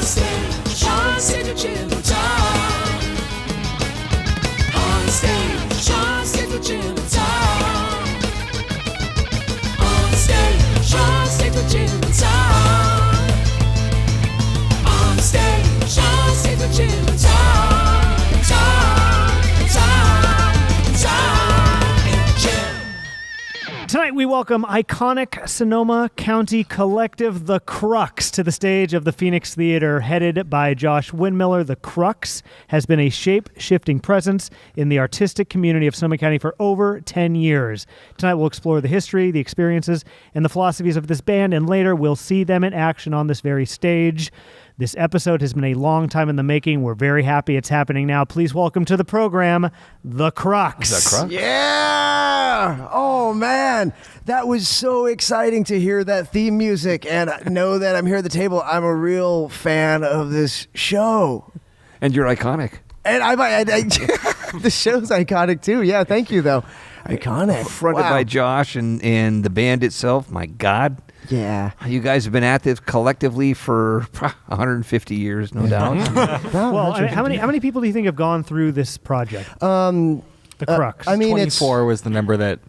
Onstage, onstage with Jim and Tom. Onstage, onstage with Jim and Tom. Onstage, onstage with Jim and Tom. Onstage, onstage with Jim and Tom. Tom and Jim. Tonight we welcome iconic Sonoma County collective The Crux to the stage of the Phoenix Theater, headed by Josh Windmiller. The Crux has been a shape-shifting presence in the artistic community of Sonoma County for over 10 years. Tonight we'll explore the history, the experiences, and the philosophies of this band, and later we'll see them in action on this very stage. This episode has been a long time in the making. We're very happy it's happening now. Please welcome to the program, The Crux. The Crux? Yeah! Oh, man. That was so exciting to hear that theme music and know that I'm here at the table. I'm a real fan of this show. And you're iconic. And the show's iconic, too. Yeah, thank you, though. Iconic. Fronted by Josh and the band itself. My God. Yeah. You guys have been at this collectively for 150 years, no doubt. Well, how many people do you think have gone through this project? The Crux. I mean, 24 was the number that...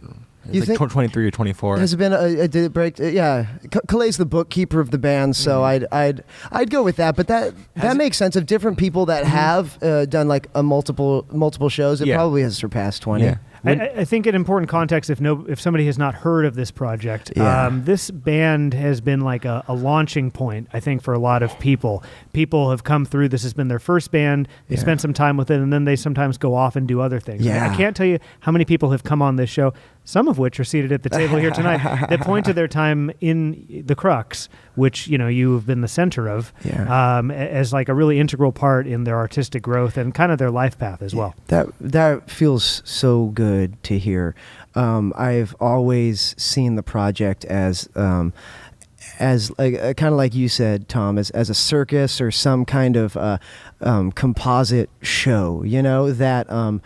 You like think 23 or 24. Has it been did it break? Yeah, Calay's the bookkeeper of the band, so I'd go with that. But that makes sense. Of different people that have done like a multiple shows, it probably has surpassed 20. Yeah. I think in important context, if somebody has not heard of this project, this band has been like a launching point, I think, for a lot of people. People have come through. This has been their first band. They spend some time with it, and then they sometimes go off and do other things. Yeah. I can't tell you how many people have come on this show, some of which are seated at the table here tonight, that point to their time in the Crux, which you've been the center of, as like a really integral part in their artistic growth and kind of their life path as well. That feels so good to hear. I've always seen the project as like kind of like you said, Tom, as a circus or some kind of composite show. That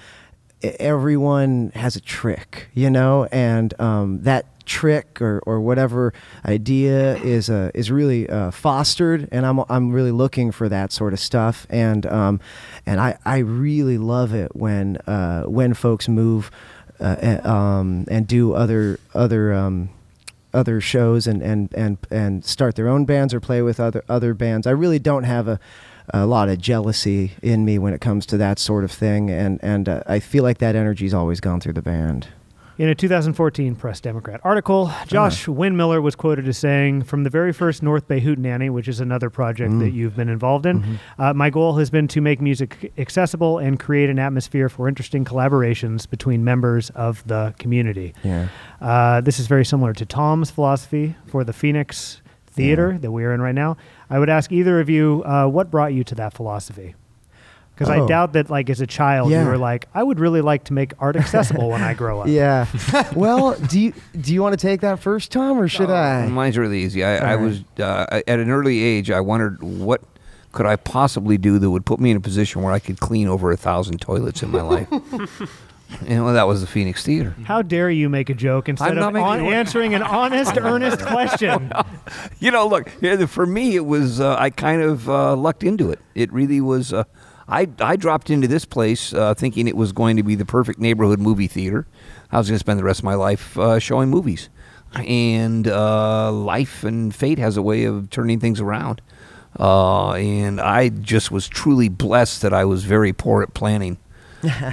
everyone has a trick. And that trick or whatever idea is really fostered, and I'm really looking for that sort of stuff, and I really love it when folks move and do other shows and start their own bands or play with other bands. I really don't have a lot of jealousy in me when it comes to that sort of thing, and I feel like that energy's always gone through the band. In a 2014 Press Democrat article, Josh Windmiller was quoted as saying, "From the very first North Bay Hootenanny, which is another project that you've been involved in, my goal has been to make music accessible and create an atmosphere for interesting collaborations between members of the community." Yeah. This is very similar to Tom's philosophy for the Phoenix Theater that we're in right now. I would ask either of you, what brought you to that philosophy? Because I doubt that, like, as a child, you were like, I would really like to make art accessible when I grow up. Yeah. Well, do you want to take that first, Tom, or should I? Mine's really easy. I was at an early age. I wondered what could I possibly do that would put me in a position where I could clean over 1,000 toilets in my life. And that was the Phoenix Theater. How dare you make a joke instead of answering an honest, earnest question? Look, for me, it was I kind of lucked into it. It really was. I dropped into this place thinking it was going to be the perfect neighborhood movie theater. I was going to spend the rest of my life showing movies. And life and fate has a way of turning things around. And I just was truly blessed that I was very poor at planning.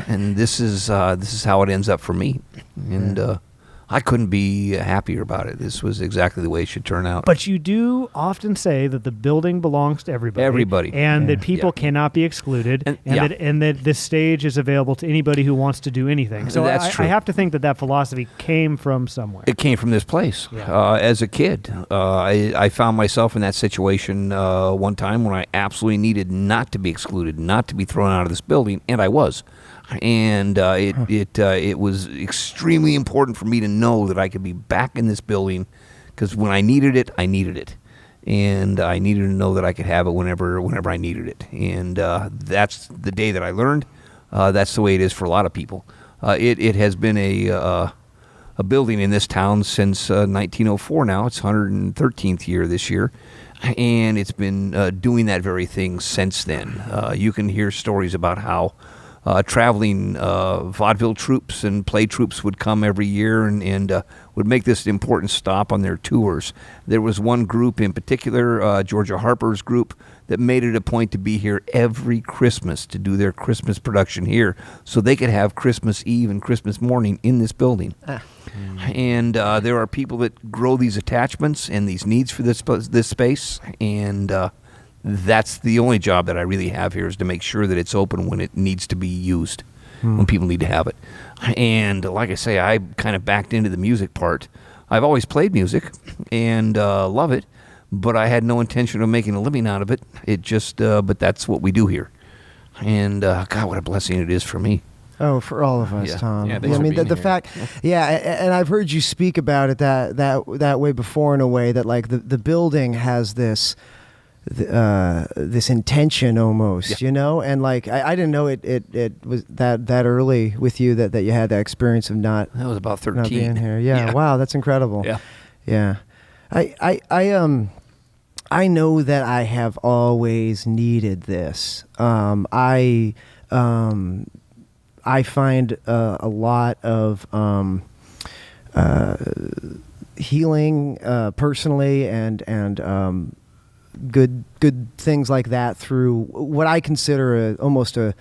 And this is how it ends up for me. And I couldn't be happier about it. This was exactly the way it should turn out. But you do often say that the building belongs to everybody. And that people cannot be excluded. And that this stage is available to anybody who wants to do anything. So that's true. I have to think that philosophy came from somewhere. It came from this place. As a kid, I found myself in that situation one time when I absolutely needed not to be excluded, not to be thrown out of this building, and I was. And it was extremely important for me to know that I could be back in this building, because when I needed it, and I needed to know that I could have it whenever I needed it. And that's the day that I learned. That's the way it is for a lot of people. It has been a building in this town since 1904 now. It's 113th year this year. And it's been doing that very thing since then. You can hear stories about how traveling vaudeville troupes and play troupes would come every year and would make this an important stop on their tours. There was one group in particular, Georgia Harper's group, that made it a point to be here every Christmas to do their Christmas production here so they could have Christmas Eve and Christmas morning in this building. And there are people that grow these attachments and these needs for this space, and that's the only job that I really have here, is to make sure that it's open when it needs to be used, when people need to have it. And like I say, I kind of backed into the music part. I've always played music and love it, but I had no intention of making a living out of it. It just, but that's what we do here. And God, what a blessing it is for me. Oh, for all of us, Yeah. Tom. Yeah, thanks I for mean, being the here. fact, and I've heard you speak about it that way before, in a way that, like, the building has this intention almost, Yeah. you know, and like I didn't know it was that early with you that you had that experience of not That was about 13. not being here. Yeah, wow, that's incredible. Yeah. Yeah. I know that I have always needed this. I find a lot of healing personally and good things like that through what I consider almost a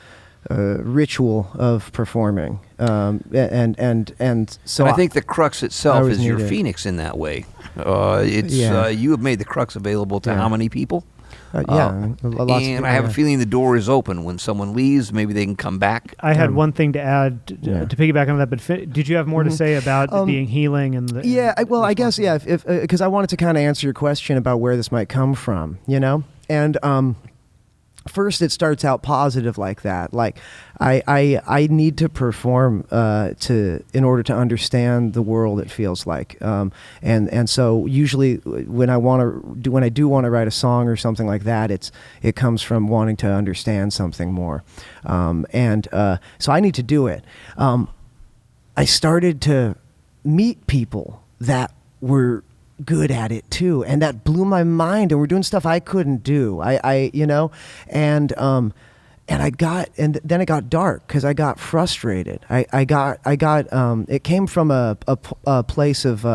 ritual of performing. And so And I think the Crux I itself always is your need it. Phoenix in that way. You have made the Crux available to Yeah. how many people? lots of And people, I have a yeah. feeling the door is open. When someone leaves, maybe they can come back. I had one thing to add Yeah. to piggyback on that, but did you have more to say about it being healing and the? Yeah, and I guess, yeah, if because I wanted to kind of answer your question about where this might come from, you know? And first, it starts out positive like that. Like, I need to perform in order to understand the world, it feels like. And so usually when I do want to write a song or something like that, it comes from wanting to understand something more. So I need to do it. I started to meet people that were good at it too, and that blew my mind, and we're doing stuff I couldn't do. And then it got dark because I got frustrated. I got it came from a place of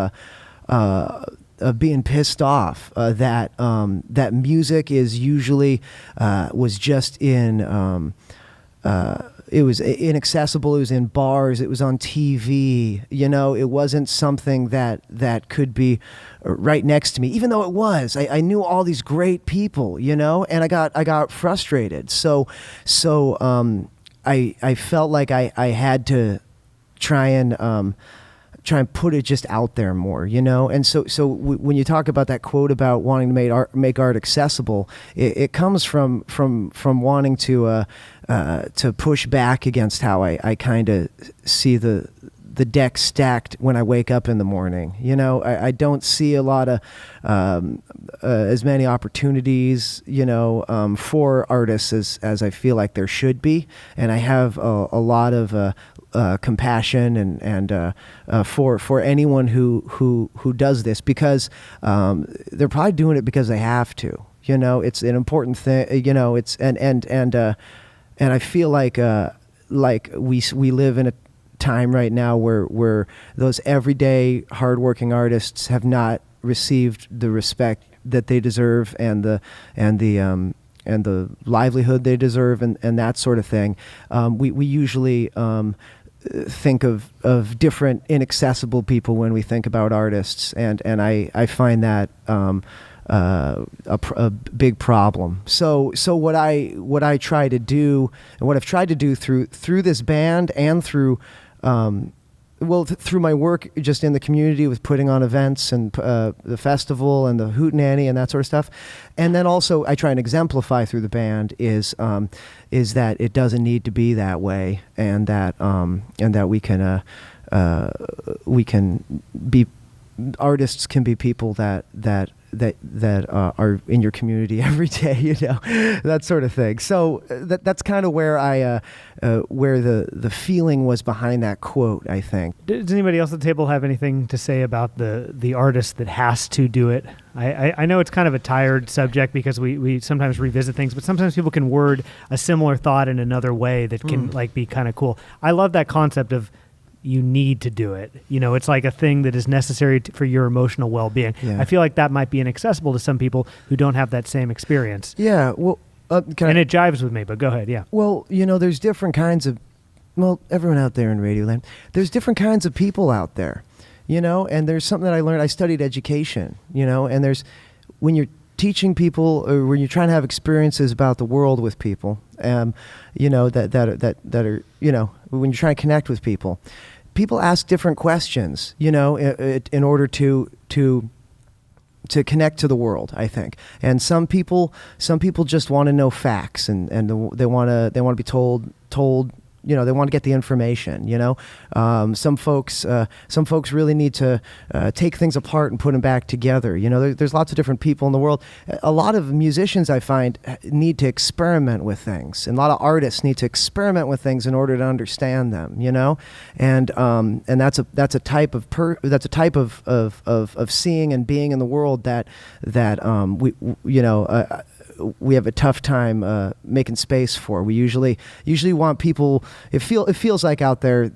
being pissed off that music is usually was just in it was inaccessible. It was in bars. It was on TV. You know, it wasn't something that could be right next to me, even though it was. I knew all these great people, you know, and I got frustrated. So I felt like I had to try and put it just out there more, you know? And so when you talk about that quote about wanting to make art accessible, it comes from wanting to push back against how I kind of see the deck stacked when I wake up in the morning. You know, I don't see a lot of as many opportunities, you know, for artists as I feel like there should be. And I have a lot of compassion and for anyone who does this, because they're probably doing it because they have to. You know, it's an important thing. You know, it's and I feel like we live in a time right now where those everyday hardworking artists have not received the respect that they deserve and the livelihood they deserve and that sort of thing. We usually think of different inaccessible people when we think about artists, and I find that a big problem. So what I try to do, and what I've tried to do through this band and through through my work just in the community with putting on events and the festival and the hootenanny and that sort of stuff, and then also I try and exemplify through the band is that it doesn't need to be that way, and that we can be artists can be people that are in your community every day, that sort of thing. So that's kind of where where the feeling was behind that quote, I think. Does anybody else at the table have anything to say about the artist that has to do it? I know it's kind of a tired subject because we sometimes revisit things, but sometimes people can word a similar thought in another way that can be kind of cool. I love that concept of you need to do it. It's like a thing that is necessary for your emotional well-being. Yeah. I feel like that might be inaccessible to some people who don't have that same experience. Yeah, well, it jives with me, but go ahead, yeah. Well, there's different kinds of, everyone out there in Radioland, there's different kinds of people out there, and there's something that I learned. I studied education, and there's, when you're teaching people or when you're trying to have experiences about the world with people, that are, when you're trying to connect with people ask different questions, in order to connect to the world, I think. And some people just want to know facts and they want to be told, they want to get the information, some folks really need to take things apart and put them back together. There's lots of different people in the world. A lot of musicians, I find, need to experiment with things, and a lot of artists need to experiment with things in order to understand them, and that's a type of seeing and being in the world that we have a tough time making space for. We usually want people. It feels like out there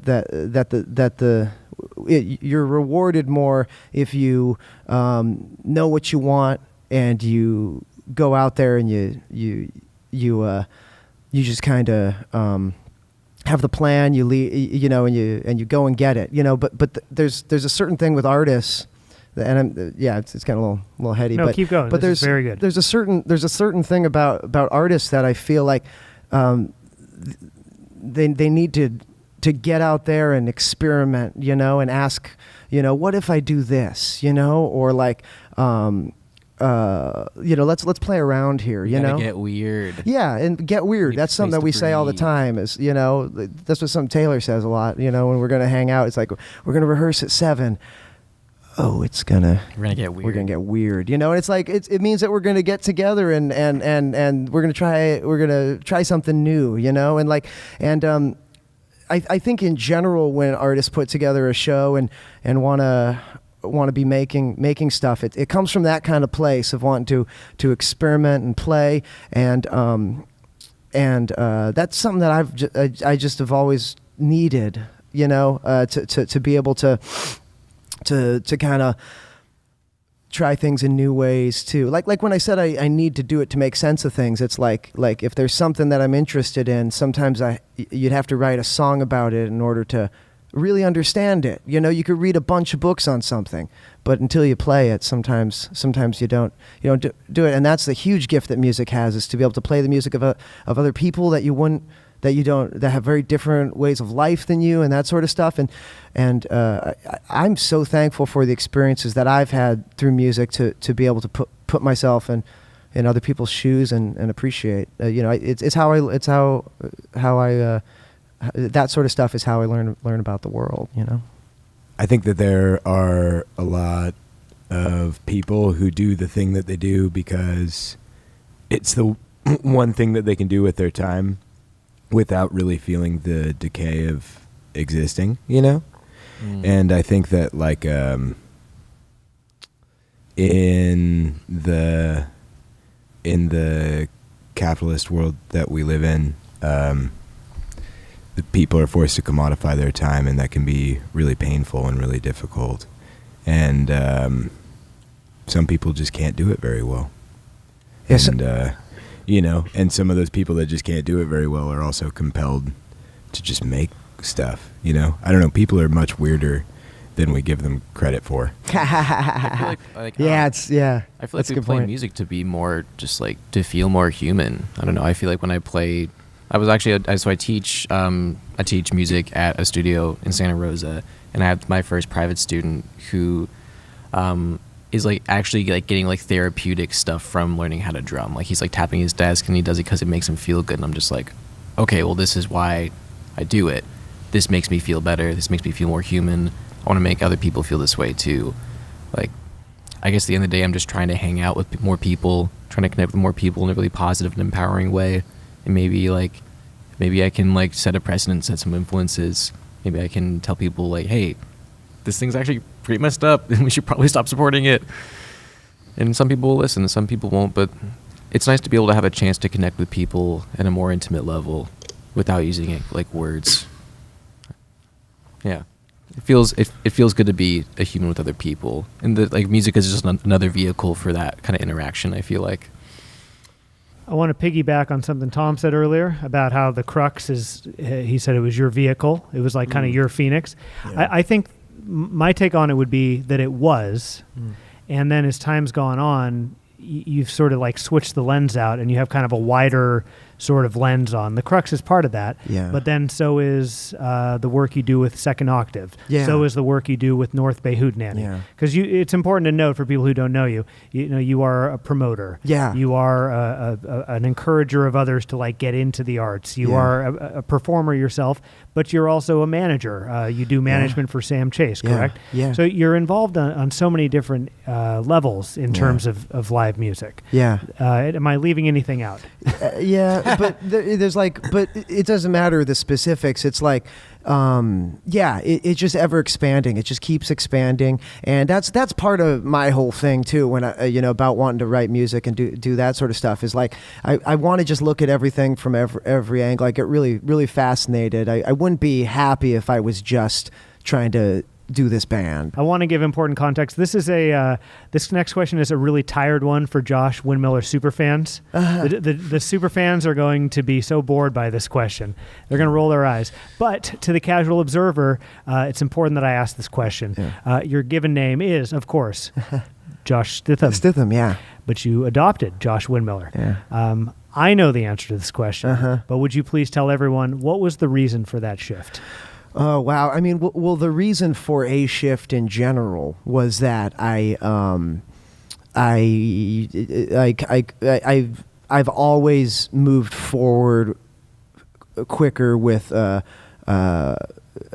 you're rewarded more if you know what you want and you go out there and you just kind of have the plan. You lead, and you go and get it. But there's a certain thing with artists. And it's kind of a little heady. No, but keep going. But this is very good. There's a certain thing about artists that I feel like they need to get out there and experiment, and ask, what if I do this, or like, let's play around here, Get weird. Yeah, and get weird. That's something that we say all the time. Is that's what something Taylor says a lot. When we're gonna hang out, it's like we're gonna rehearse at 7. Oh, we're gonna get weird. And it's like it means that we're gonna get together and we're gonna try something new. I think in general when artists put together a show and wanna be making stuff, it comes from that kind of place of wanting to experiment and play, and that's something that I just have always needed. To be able to kind of try things in new ways too. Like when I said I need to do it to make sense of things, it's like if there's something that I'm interested in, sometimes you'd have to write a song about it in order to really understand it. You could read a bunch of books on something, but until you play it, sometimes you don't do it. And that's the huge gift that music has, is to be able to play the music of other people that have very different ways of life than you, and that sort of stuff. And I'm so thankful for the experiences that I've had through music to be able to put myself in other people's shoes and appreciate. It's how I that sort of stuff is how I learn about the world. I think that there are a lot of people who do the thing that they do because it's the one thing that they can do with their time without really feeling the decay of existing, And I think that in the capitalist world that we live in, the people are forced to commodify their time, and that can be really painful and really difficult. And some people just can't do it very well. Yes. And and some of those people that just can't do it very well are also compelled to just make stuff, I don't know, people are much weirder than we give them credit for. I feel like we play music to be more just to feel more human. I don't know, I feel like when I play, I teach music at a studio in Santa Rosa, and I have my first private student who is actually getting therapeutic stuff from learning how to drum. He's tapping his desk, and he does it because it makes him feel good. And I'm just okay, well, this is why I do it. This makes me feel better. This makes me feel more human. I want to make other people feel this way too. I guess at the end of the day, I'm just trying to hang out with more people, trying to connect with more people in a really positive and empowering way. And maybe I can like set a precedent, set some influences. Maybe I can tell people like, hey, this thing's actually pretty messed up and we should probably stop supporting it. And some people will listen and some people won't, but it's nice to be able to have a chance to connect with people at a more intimate level without using it like words. Yeah. It feels good to be a human with other people. And like music is just another vehicle for that kind of interaction, I feel like. I want to piggyback on something Tom said earlier about how the Crux is, he said it was your vehicle. It was like kind of your Phoenix. Yeah. I think my take on it would be that it was, and then as time's gone on, you've sort of like switched the lens out and you have kind of a wider sort of lens on. The Crux is part of that, but then so is the work you do with Second Octave. So is the work you do with North Bay Hootenanny. Because it's important to note for people who don't know you, you are a promoter. You are an encourager of others to like get into the arts. You are a performer yourself, but you're also a manager. You do management for Sam Chase, correct? So you're involved on so many different levels in terms of live music. Am I leaving anything out? But there's like, but it doesn't matter the specifics. It's like, it's just ever expanding. It just keeps expanding, and that's part of my whole thing too. When I, about wanting to write music and do that sort of stuff is like, I want to just look at everything from every angle. I get really, really fascinated. I wouldn't be happy if I was just trying to do this band. I want to give important context. This is this next question is a really tired one for Josh Windmiller superfans. The superfans are going to be so bored by this question. They're going to roll their eyes. But to the casual observer, it's important that I ask this question. Your given name is, of course, Josh Stitham. But you adopted Josh Windmiller. I know the answer to this question, but would you please tell everyone what was the reason for that shift? Oh, wow. I mean, well, the reason for a shift in general was that I've always moved forward quicker with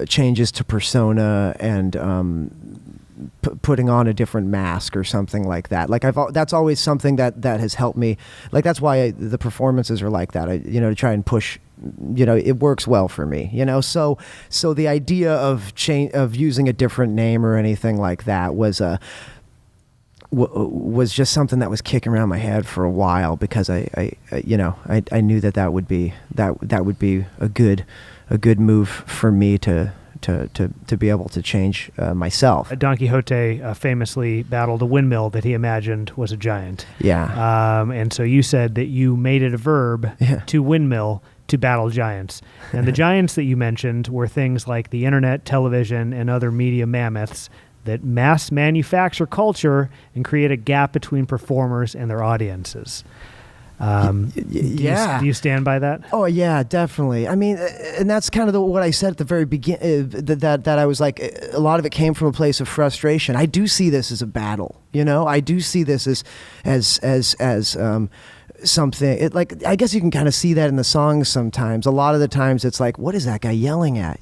changes to persona and putting on a different mask or something like that. Like that's always something that has helped me. Like that's why the performances are like that. To try and push. It works well for me. So the idea of using a different name or anything like that was just something that was kicking around my head for a while because I knew that would be a good move for me to be able to change myself. Don Quixote famously battled a windmill that he imagined was a giant. And so you said that you made it a verb to windmill to battle giants. And the giants that you mentioned were things like the internet, television, and other media mammoths that mass manufacture culture and create a gap between performers and their audiences. Do you stand by that? Oh yeah, definitely. I mean, and that's kind of what I said at the very beginning. That I was like, a lot of it came from a place of frustration. I do see this as a battle. I do see this as something. I guess you can kind of see that in the songs sometimes. A lot of the times, it's like, what is that guy yelling at?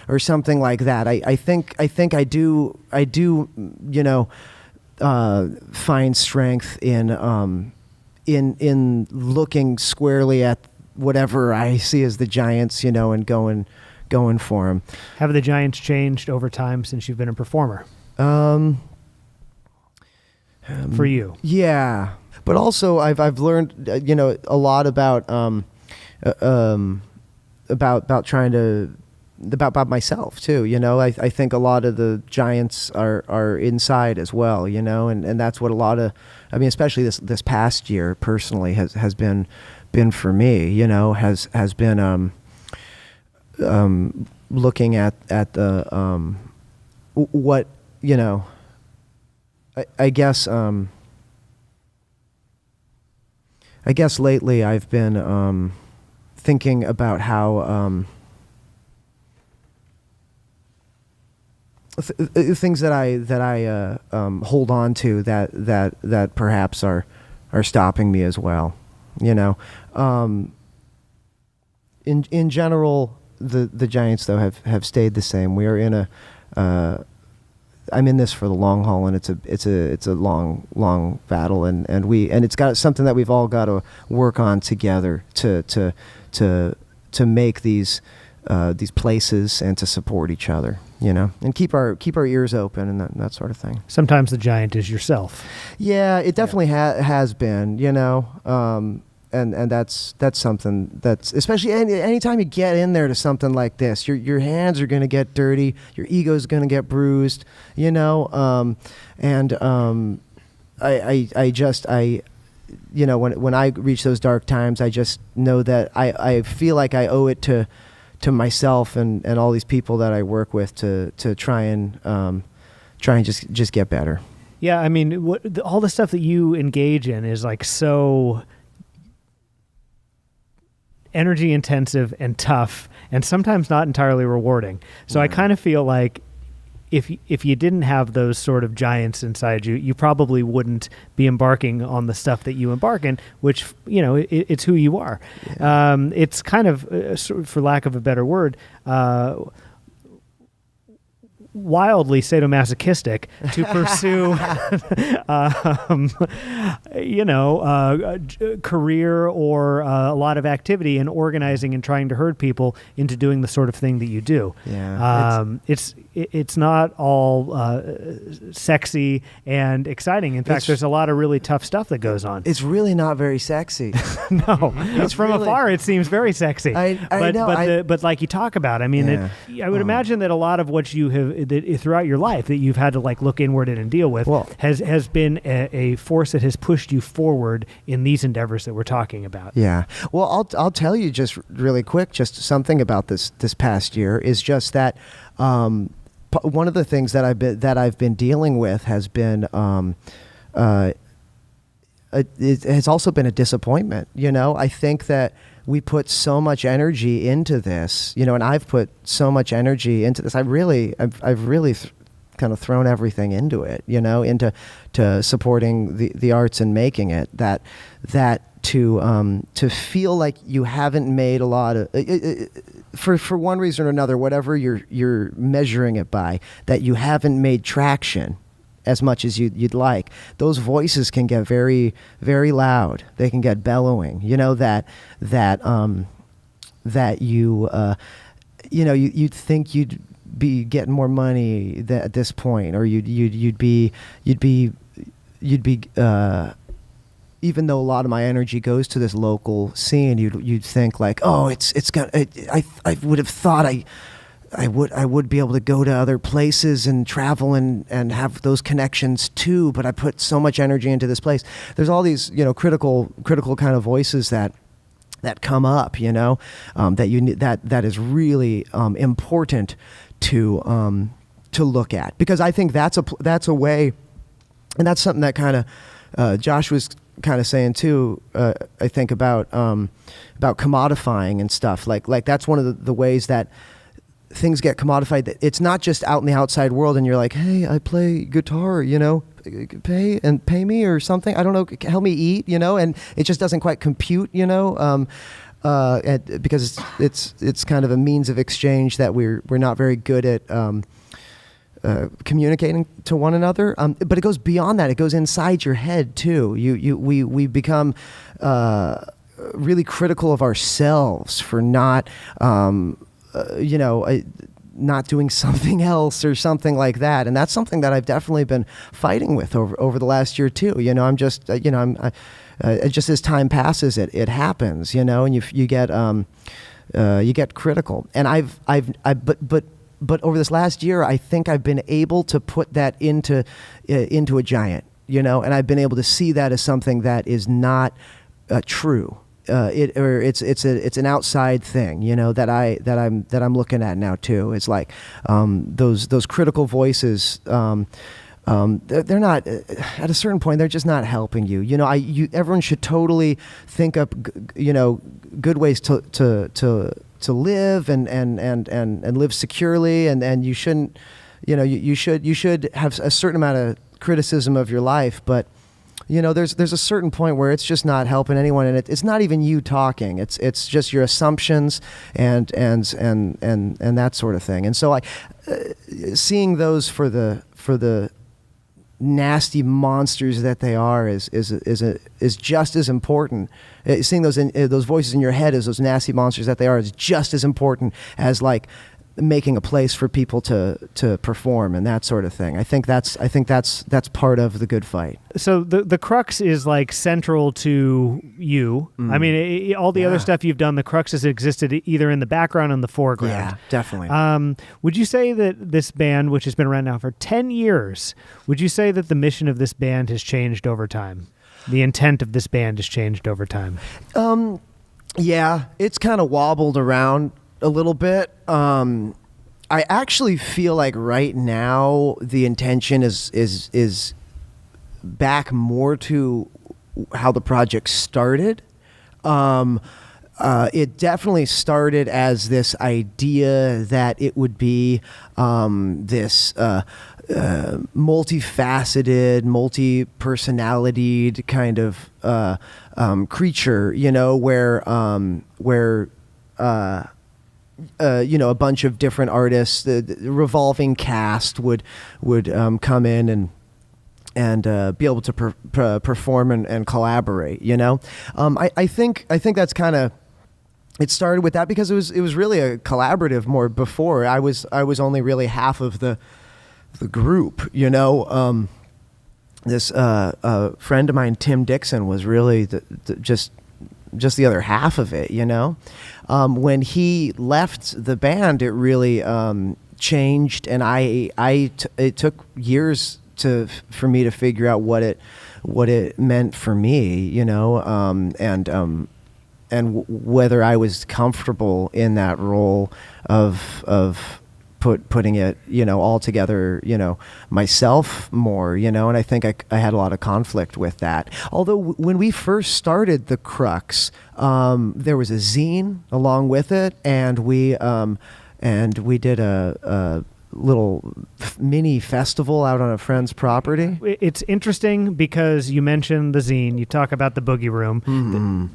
Or something like that. I think I do. Find strength in looking squarely at whatever I see as the giants, and going for them. Have the giants changed over time since you've been a performer? For you? Yeah, but also I've learned a lot about trying to about myself too. I think a lot of the giants are inside as well. And that's what a lot of, especially this past year personally has been for me. Has been looking at the what I guess lately I've been thinking about how things that I hold on to that perhaps are stopping me as well. In general, the Giants though have stayed the same. We are in I'm in this for the long haul, and it's a long battle, and it's got something that we've all got to work on together to make these places and to support each other, and keep our ears open and that sort of thing. Sometimes the giant is yourself. Yeah, it definitely has been, and that's something that's, especially anytime you get in there to something like this, your hands are going to get dirty, your ego's going to get bruised, and when I reach those dark times, I just know that I feel like I owe it to myself and all these people that I work with to try and just get better. Yeah, I mean, all the stuff that you engage in is like so energy intensive and tough, and sometimes not entirely rewarding. So I kind of feel like if you didn't have those sort of giants inside you, you probably wouldn't be embarking on the stuff that you embark in, which, it's who you are. Yeah. It's kind of, for lack of a better word, wildly sadomasochistic to pursue, career or a lot of activity in organizing and trying to herd people into doing the sort of thing that you do. Yeah, it's not all sexy and exciting. In fact, there's a lot of really tough stuff that goes on. It's really not very sexy. No, it's from really, afar. It seems very sexy. But like you talk about, I mean, I would imagine that a lot of what you have throughout your life that you've had to like look inward and deal with has been a force that has pushed you forward in these endeavors that we're talking about. Yeah. Well, I'll tell you just really quick, just something about this past year is just that one of the things that I've been dealing with has been it has also been a disappointment. I think that we put so much energy into this, and I've put so much energy into this. I've really kind of thrown everything into it, into supporting the arts and making it. That to feel like you haven't made a lot of for one reason or another, whatever you're measuring it by, that you haven't made traction as much as you'd like. Those voices can get very, very loud. They can get bellowing. That you'd think you'd be getting more money at this point, or you'd be even though a lot of my energy goes to this local scene, you'd think like, oh, it's gonna. I would have thought I would be able to go to other places and travel and have those connections too, but I put so much energy into this place. There's all these, critical kind of voices that come up, that is really important to look at, because I think that's a way, and that's something that kind of Josh was kind of saying too. I think about commodifying and stuff like that's one of the ways that things get commodified. It's not just out in the outside world and you're like, hey, I play guitar, pay me or something. I don't know, help me eat, and it just doesn't quite compute, because it's kind of a means of exchange that we're not very good at communicating to one another. But it goes beyond that. It goes inside your head too. We become really critical of ourselves for not not doing something else or something like that, and that's something that I've definitely been fighting with over the last year too. I'm just just as time passes, it happens, and you get critical, and but over this last year, I think I've been able to put that into a giant, and I've been able to see that as something that is not true. It's an outside thing, that I'm looking at now too. It's like those critical voices. They're not at a certain point. They're just not helping you. Everyone should totally think up, good ways to live and live securely, and you shouldn't, you should have a certain amount of criticism of your life, but You know, there's a certain point where it's just not helping anyone, and it's not even you talking. It's just your assumptions and that sort of thing. And so seeing those for the nasty monsters that they are is just as important. Seeing those voices in your head as those nasty monsters that they are is just as important as like making a place for people to perform and that sort of thing. I think that's part of the good fight. So the Crux is like central to you. I mean, all the other stuff you've done, the Crux has existed either in the background or in the foreground. Yeah, definitely. Would you say that this band, which has been around now for 10 years, would you say that the mission of this band has changed over time? The intent of this band has changed over time? Yeah, it's kind of wobbled around a little bit. I actually feel like right now the intention is back more to how the project started. It definitely started as this idea that it would be this multifaceted, multi-personalitied kind of creature, you know, where you know, a bunch of different artists, the revolving cast would come in and be able to perform and collaborate. You know, I think that's kind of. It started with that because it was really a collaborative more before. I was only really half of the group. You know, this friend of mine, Tim Dixon, was really just the other half of it, you know. When he left the band, it really changed, and it took years for me to figure out what it meant for me, you know, and whether I was comfortable in that role of putting it, you know, all together, you know, myself more, you know, and I think I had a lot of conflict with that. Although when we first started the Crux, there was a zine along with it, and we did a little mini festival out on a friend's property. It's interesting because you mentioned the zine, you talk about the Boogie Room. Mm-hmm.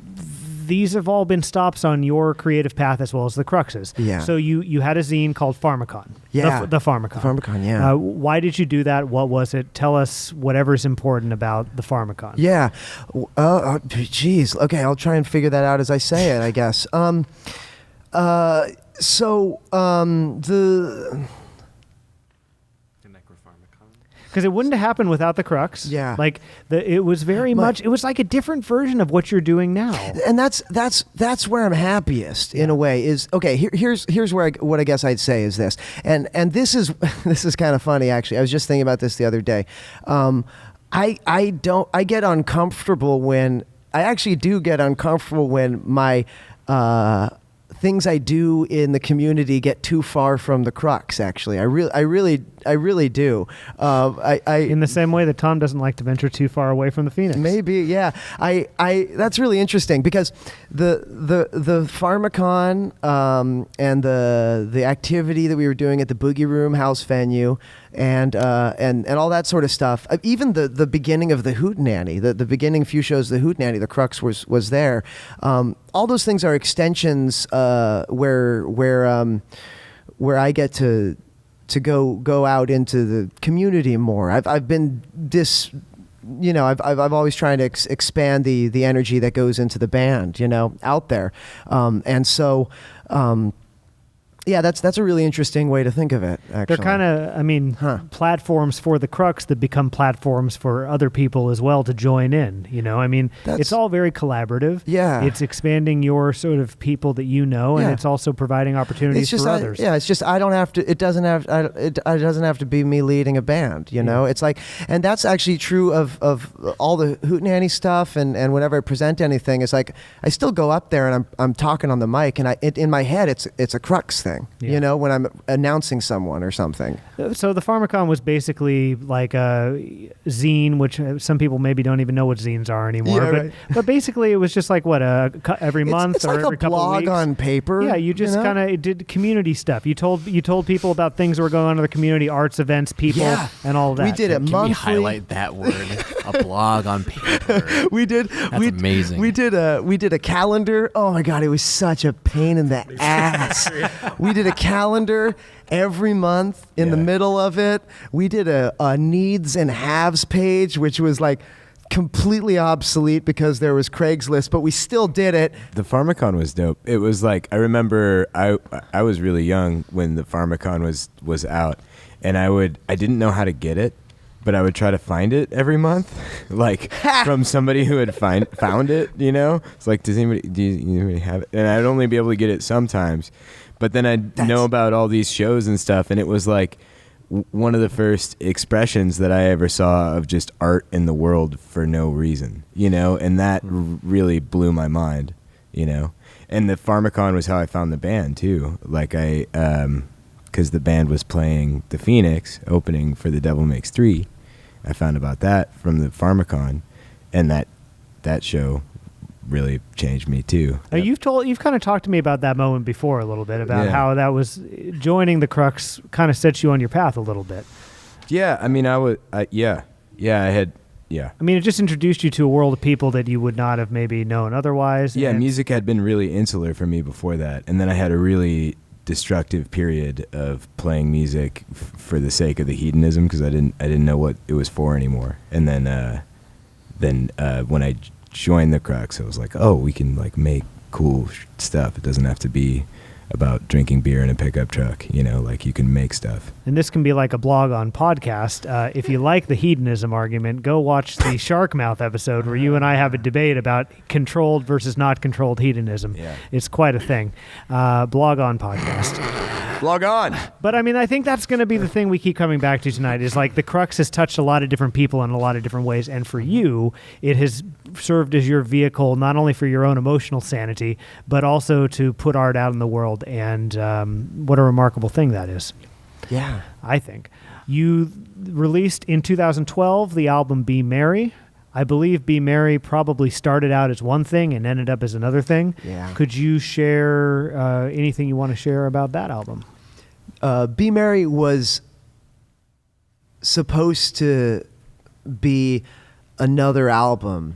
These have all been stops on your creative path as well as the Crux's. Yeah. So you had a zine called Pharmacon. Yeah. The Pharmacon. The Pharmacon, yeah. Why did you do that? What was it? Tell us whatever's important about the Pharmacon. Yeah. Geez. Okay, I'll try and figure that out as I say it, I guess. Because it wouldn't have happened without the Crux. Yeah. Like it was very much. It was like a different version of what you're doing now. And that's where I'm happiest in a way. Is okay. Here's where what I guess I'd say is this. And this is kind of funny actually. I was just thinking about this the other day. I get uncomfortable when I actually do get uncomfortable when my things I do in the community get too far from the Crux. Actually, I really do. In the same way that Tom doesn't like to venture too far away from the Phoenix. Maybe, yeah. That's really interesting because the Pharmacon and the activity that we were doing at the Boogie Room house venue and all that sort of stuff. Even the beginning of the Hootenanny, the beginning few shows of the Hootenanny, the Crux was there. All those things are extensions where I get to go out into the community more. I've been you know, I've always tried to expand the energy that goes into the band, you know, out there, and so. Yeah, that's a really interesting way to think of it, actually. They're kind of, platforms for the Crux that become platforms for other people as well to join in, you know? I mean, it's all very collaborative. Yeah. It's expanding your sort of people that you know, and it's also providing opportunities for others. It's just I don't have to, it doesn't have to be me leading a band, you know? It's like, and that's actually true of all the Hootenanny stuff, and whenever I present anything, it's like, I still go up there and I'm talking on the mic, and in my head, it's a Crux thing. You know, when I'm announcing someone or something. So the Pharmacon was basically like a zine, which some people maybe don't even know what zines are anymore. Yeah, right. But basically, it was just like every month it's or like every a couple of blog weeks. on paper. Yeah, you just kind of did community stuff. You told people about things that were going on in the community, arts events, people, and all of that. We did it monthly. Can we highlight that word? A blog on paper. We did. That's amazing. We did a calendar. Oh my God, it was such a pain in the ass. We did a calendar every month. In the middle of it, we did a needs and haves page, which was like completely obsolete because there was Craigslist, but we still did it. The Pharmacon was dope. It was like, I remember I was really young when the Pharmacon was out, and I didn't know how to get it, but I would try to find it every month, like from somebody who had found it, you know? It's like, do anybody have it? And I'd only be able to get it sometimes, but then I'd know about all these shows and stuff, and it was like one of the first expressions that I ever saw of just art in the world for no reason, you know? And that really blew my mind, you know? And the Pharmacon was how I found the band too. Like because the band was playing the Phoenix opening for The Devil Makes 3. I found about that from the Pharmacon, and that show really changed me too. You've kind of talked to me about that moment before a little bit, about how that was joining the Crux kind of set you on your path a little bit. Yeah, I mean, I had. I mean, it just introduced you to a world of people that you would not have maybe known otherwise. Yeah, music had been really insular for me before that, and then I had a really destructive period of playing music for the sake of the hedonism, because I didn't know what it was for anymore. And then when I joined the Crux, I was like, oh, we can like make cool stuff. It doesn't have to be about drinking beer in a pickup truck, you know, like you can make stuff. And this can be like a blog on podcast. If you like the hedonism argument, go watch the Shark Mouth episode where you and I have a debate about controlled versus not controlled hedonism. Yeah. It's quite a thing. Blog on podcast. Blog on. But I mean, I think that's going to be the thing we keep coming back to tonight, is like the Crux has touched a lot of different people in a lot of different ways. And for you, it has served as your vehicle, not only for your own emotional sanity, but also to put art out in the world. And what a remarkable thing that is. Yeah. I think. You released in 2012 the album Be Merry. I believe Be Merry probably started out as one thing and ended up as another thing. Yeah. Could you share anything you want to share about that album? Be Merry was supposed to be another album.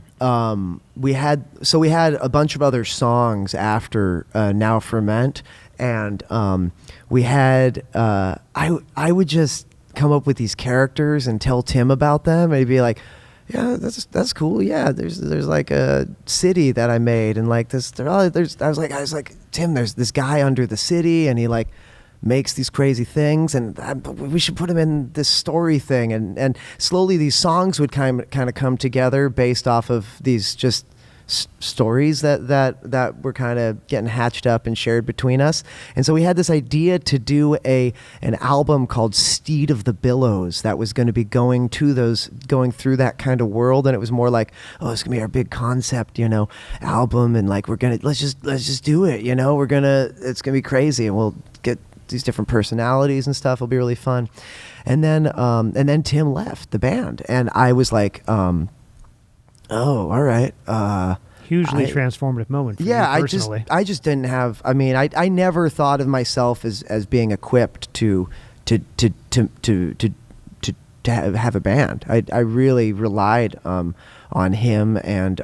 We had a bunch of other songs after Now Ferment, and we had I would just come up with these characters and tell Tim about them, and he'd be like, yeah, that's cool. Yeah, there's like a city that I made, and like this. I was like, Tim, there's this guy under the city, and he like makes these crazy things, and we should put him in this story thing. And slowly these songs would kind of come together based off of these just stories that were kind of getting hatched up and shared between us. And so we had this idea to do an album called Steed of the Billows that was going to be going through that kind of world. And it was more like, oh, it's gonna be our big concept, you know, album, and like let's just do it, you know, it's gonna be crazy, and we'll get these different personalities and stuff. It'll be really fun. And then Tim left the band, and I was like, oh, all right. Hugely transformative moment for you personally. I just didn't have. I mean, I never thought of myself as being equipped to have a band. I really relied on him and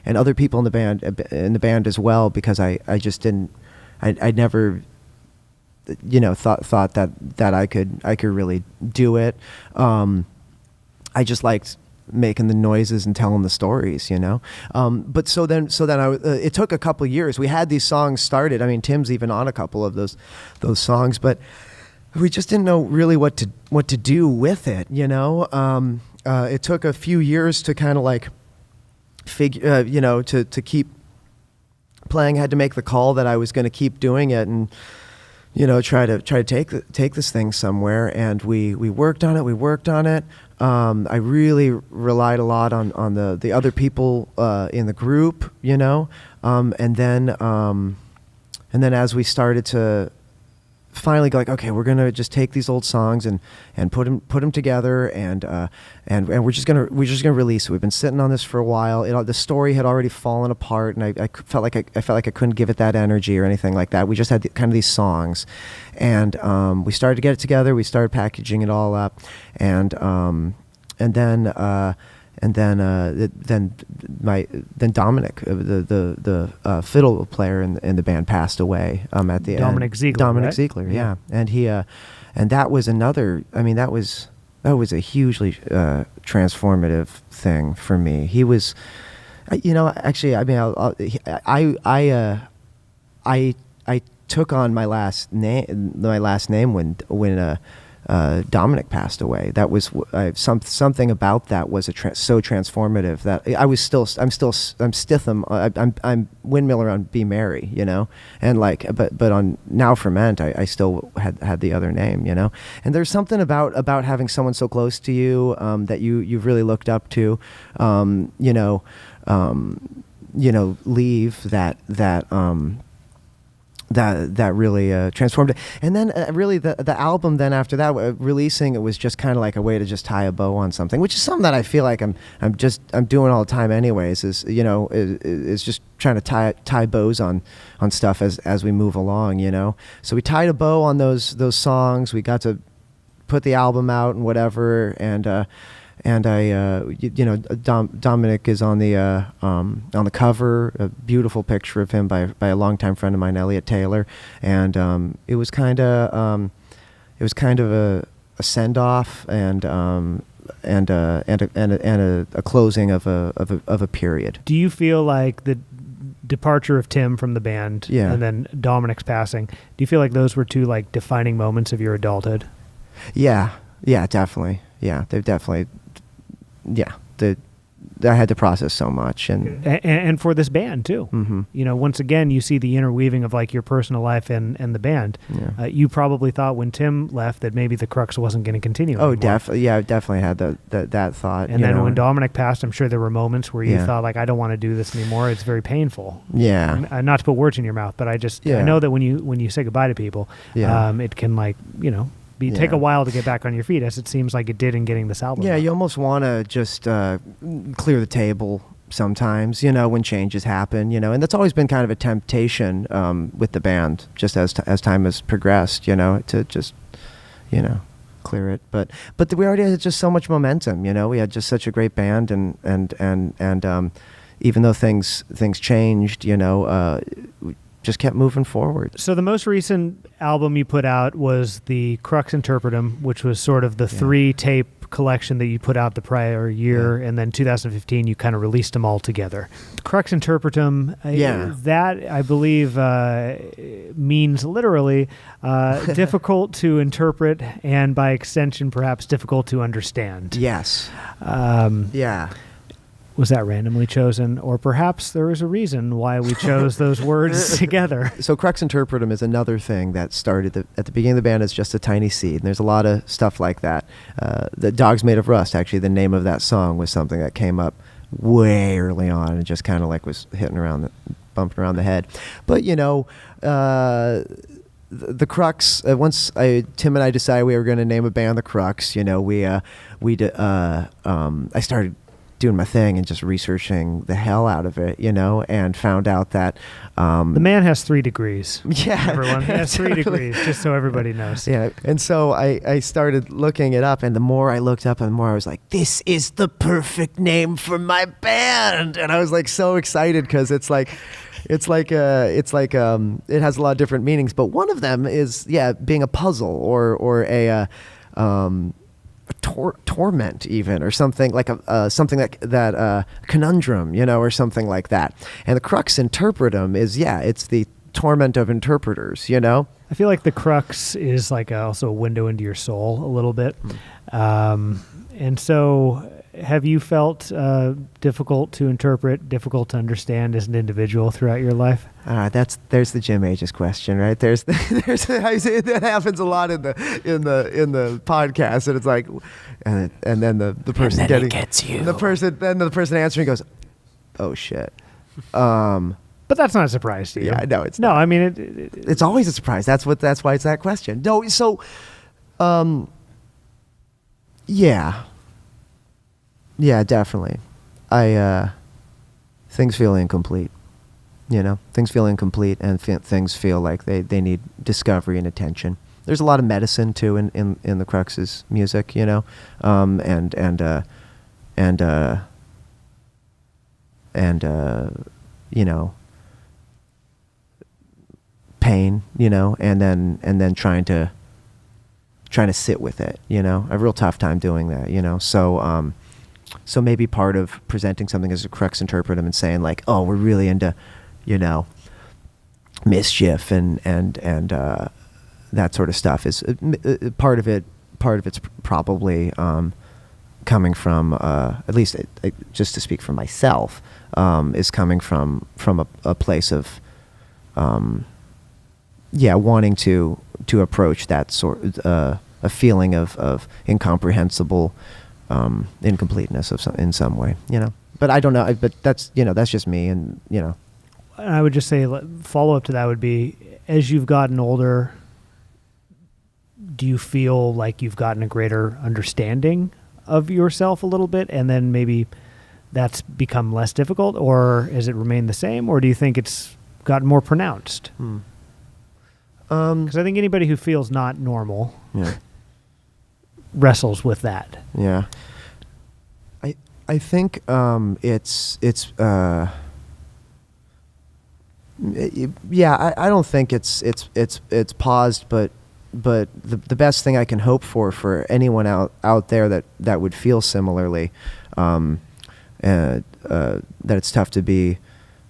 other people in the band as well, because I just didn't. I never, you know, thought that I could really do it. I just liked making the noises and telling the stories, you know. But so then it took a couple of years. We had these songs started. I mean, Tim's even on a couple of those songs, but we just didn't know really what to do with it, you know. It took a few years to kind of like figure, you know, to keep playing. I had to make the call that I was going to keep doing it, and you know, try to take this thing somewhere. And we worked on it. I really relied a lot on the other people in the group, you know, and then as we started to finally go like, okay, we're gonna just take these old songs and put them together, and we're just gonna release it. We've been sitting on this for a while. The story had already fallen apart, and I felt like I couldn't give it that energy or anything like that. We just had kind of these songs, and we started to get it together. We started packaging it all up, and then then Dominic, the fiddle player in the band, passed away at the Dominic end. Ziegler, Dominic right? Ziegler, yeah. And he and that was another. I mean, that was a hugely transformative thing for me. He was, actually, I mean, I took on my last name when Dominic passed away. That was something about that was so transformative that I'm Stitham. I'm Windmiller on Be Merry, and but on Now Ferment, I still had the other name, And there's something about having someone so close to you that you've really looked up to, leave that really transformed it. And then really the album then after that, releasing it was just kind of like a way to just tie a bow on something, which is something that I feel like I'm doing all the time anyways, is just trying to tie bows on stuff as we move along, So we tied a bow on those songs. We got to put the album out and whatever, and Dominic is on the cover, a beautiful picture of him by a longtime friend of mine, Elliot Taylor, and it was kind of a send off and a closing of a period. Do you feel like the departure of Tim from the band, Yeah. and then Dominic's passing, do you feel like those were two like defining moments of your adulthood? Yeah, definitely. Yeah, they've definitely. Yeah, I had to process so much, and for this band too. Mm-hmm. Once again, you see the interweaving of like your personal life and the band. Yeah. You probably thought when Tim left that maybe the Crux wasn't going to continue. Oh, anymore. definitely. Yeah, I definitely had that thought. And then when Dominic passed, I'm sure there were moments where you Yeah. thought like, I don't want to do this anymore. It's very painful. Yeah. And, not to put words in your mouth, but I Yeah. know that when you say goodbye to people, Yeah. it can take a while to get back on your feet, as it seems like it did in getting this album. Yeah, out. you almost want to just clear the table sometimes, when changes happen, and that's always been kind of a temptation with the band, just as time has progressed, to just, clear it. But we already had just so much momentum, we had just such a great band, and even though things changed, we just kept moving forward. So the most recent album you put out was the Crux Interpretum, which was sort of the 3-tape collection that you put out the prior year, and then 2015 you kind of released them all together. Crux Interpretum, that I believe means literally difficult to interpret, and by extension perhaps difficult to understand. Yes. Was that randomly chosen, or perhaps there was a reason why we chose those words together? So Crux Interpretum is another thing that started at the beginning of the band as just a tiny seed. And there's a lot of stuff like that. The Dogs Made of Rust, actually, the name of that song was something that came up way early on and just kind of like was bumping around the head. But, the Crux, once Tim and I decided we were going to name a band the Crux, I started doing my thing and just researching the hell out of it, and found out that the man has 3 degrees. Yeah, everyone, he has 3 degrees, just so everybody knows. Yeah, and so I started looking it up, and the more I looked up, and the more I was like, "This is the perfect name for my band," and I was like so excited because it has a lot of different meanings, but one of them is being a puzzle or a torment even, or something like something that conundrum, or something like that. And the Crux Interpretum is it's the torment of interpreters, I feel like the Crux is like also a window into your soul a little bit. And so have you felt difficult to interpret, difficult to understand as an individual throughout your life? There's the Jim Aegis question, right? There's I say that happens a lot in the podcast, and it's like, and then the person it gets you. the person answering goes, "Oh shit." But that's not a surprise to you. Yeah, no, it's no. not. I mean, it's always a surprise. That's why it's that question. No, so, yeah, definitely. Things feel incomplete. Things feel incomplete, and things feel like they need discovery and attention. There's a lot of medicine too in the Crux's music, and you know, pain, you know, and then trying to sit with it, you know. I have a real tough time doing that, you know. So so maybe part of presenting something as a Crux interpretum and saying like, oh, we're really into, you know, mischief and that sort of stuff is part of it. Part of it's probably coming from, at least just to speak for myself, is coming from a place of wanting to approach that sort a feeling of incomprehensible incompleteness in some way, you know. But I don't know. But that's, you know, that's just me, and you know. I would just say, follow up to that would be, as you've gotten older, do you feel like you've gotten a greater understanding of yourself a little bit, and then maybe that's become less difficult, or has it remained the same, or do you think it's gotten more pronounced? Because I think anybody who feels not normal wrestles with that. Yeah. I think it's I don't think it's paused, but the best thing I can hope for anyone out there that would feel similarly, that it's tough to be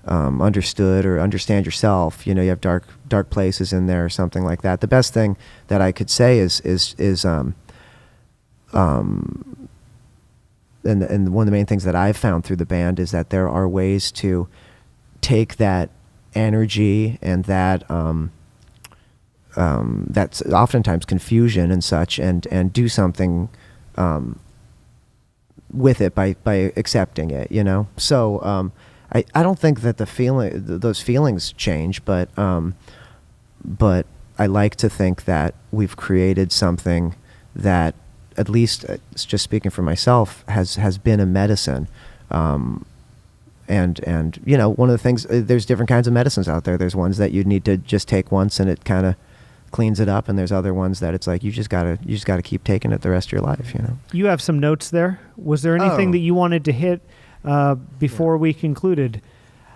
understood or understand yourself. You know, you have dark places in there or something like that. The best thing that I could say is and one of the main things that I've found through the band is that there are ways to take that energy and that that's oftentimes confusion and such, and do something with it by accepting it, you know. So I don't think that those feelings change, but I like to think that we've created something that, at least just speaking for myself, has been a medicine. And you know, one of the things, there's different kinds of medicines out there. There's ones that you need to just take once and it kind of cleans it up, and there's other ones that it's like you just gotta keep taking it the rest of your life, you know. You have some notes there. Was there anything that you wanted to hit before we concluded?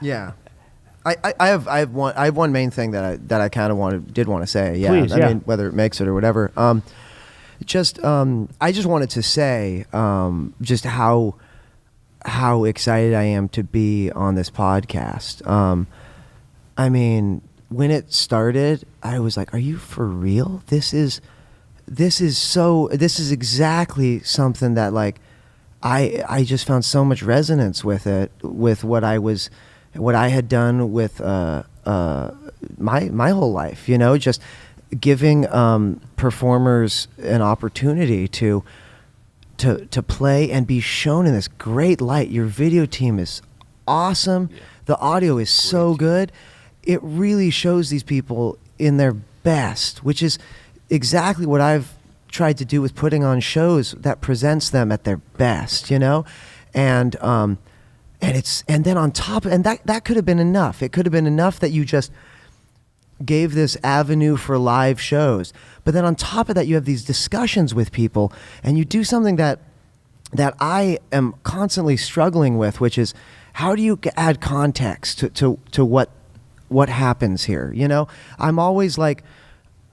Yeah. I have one main thing that I kind of did want to say. Yeah. Please, I mean, whether it makes it or whatever. I just wanted to say just how excited I am to be on this podcast. I mean, when it started, I was like, "Are you for real? This is exactly something that, like, I just found so much resonance with it, with what I had done with my whole life, you know, just giving performers an opportunity to play and be shown in this great light. Your video team is awesome. Yeah. The audio is so good. It really shows these people in their best, which is exactly what I've tried to do with putting on shows that presents them at their best, you know? And then on top, and that could have been enough. It could have been enough that you just gave this avenue for live shows. But then on top of that, you have these discussions with people, and you do something that I am constantly struggling with, which is, how do you add context to what happens here? You know, I'm always like,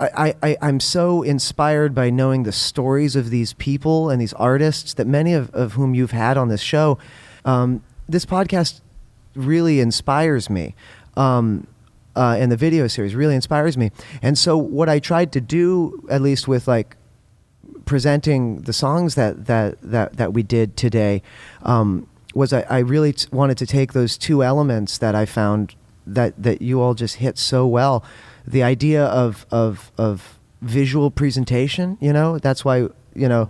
I'm so inspired by knowing the stories of these people and these artists, that many of whom you've had on this show. This podcast really inspires me. And the video series really inspires me. And so what I tried to do, at least with like presenting the songs that we did today, was I really wanted to take those two elements that I found that you all just hit so well. The idea of visual presentation, you know, that's why, you know,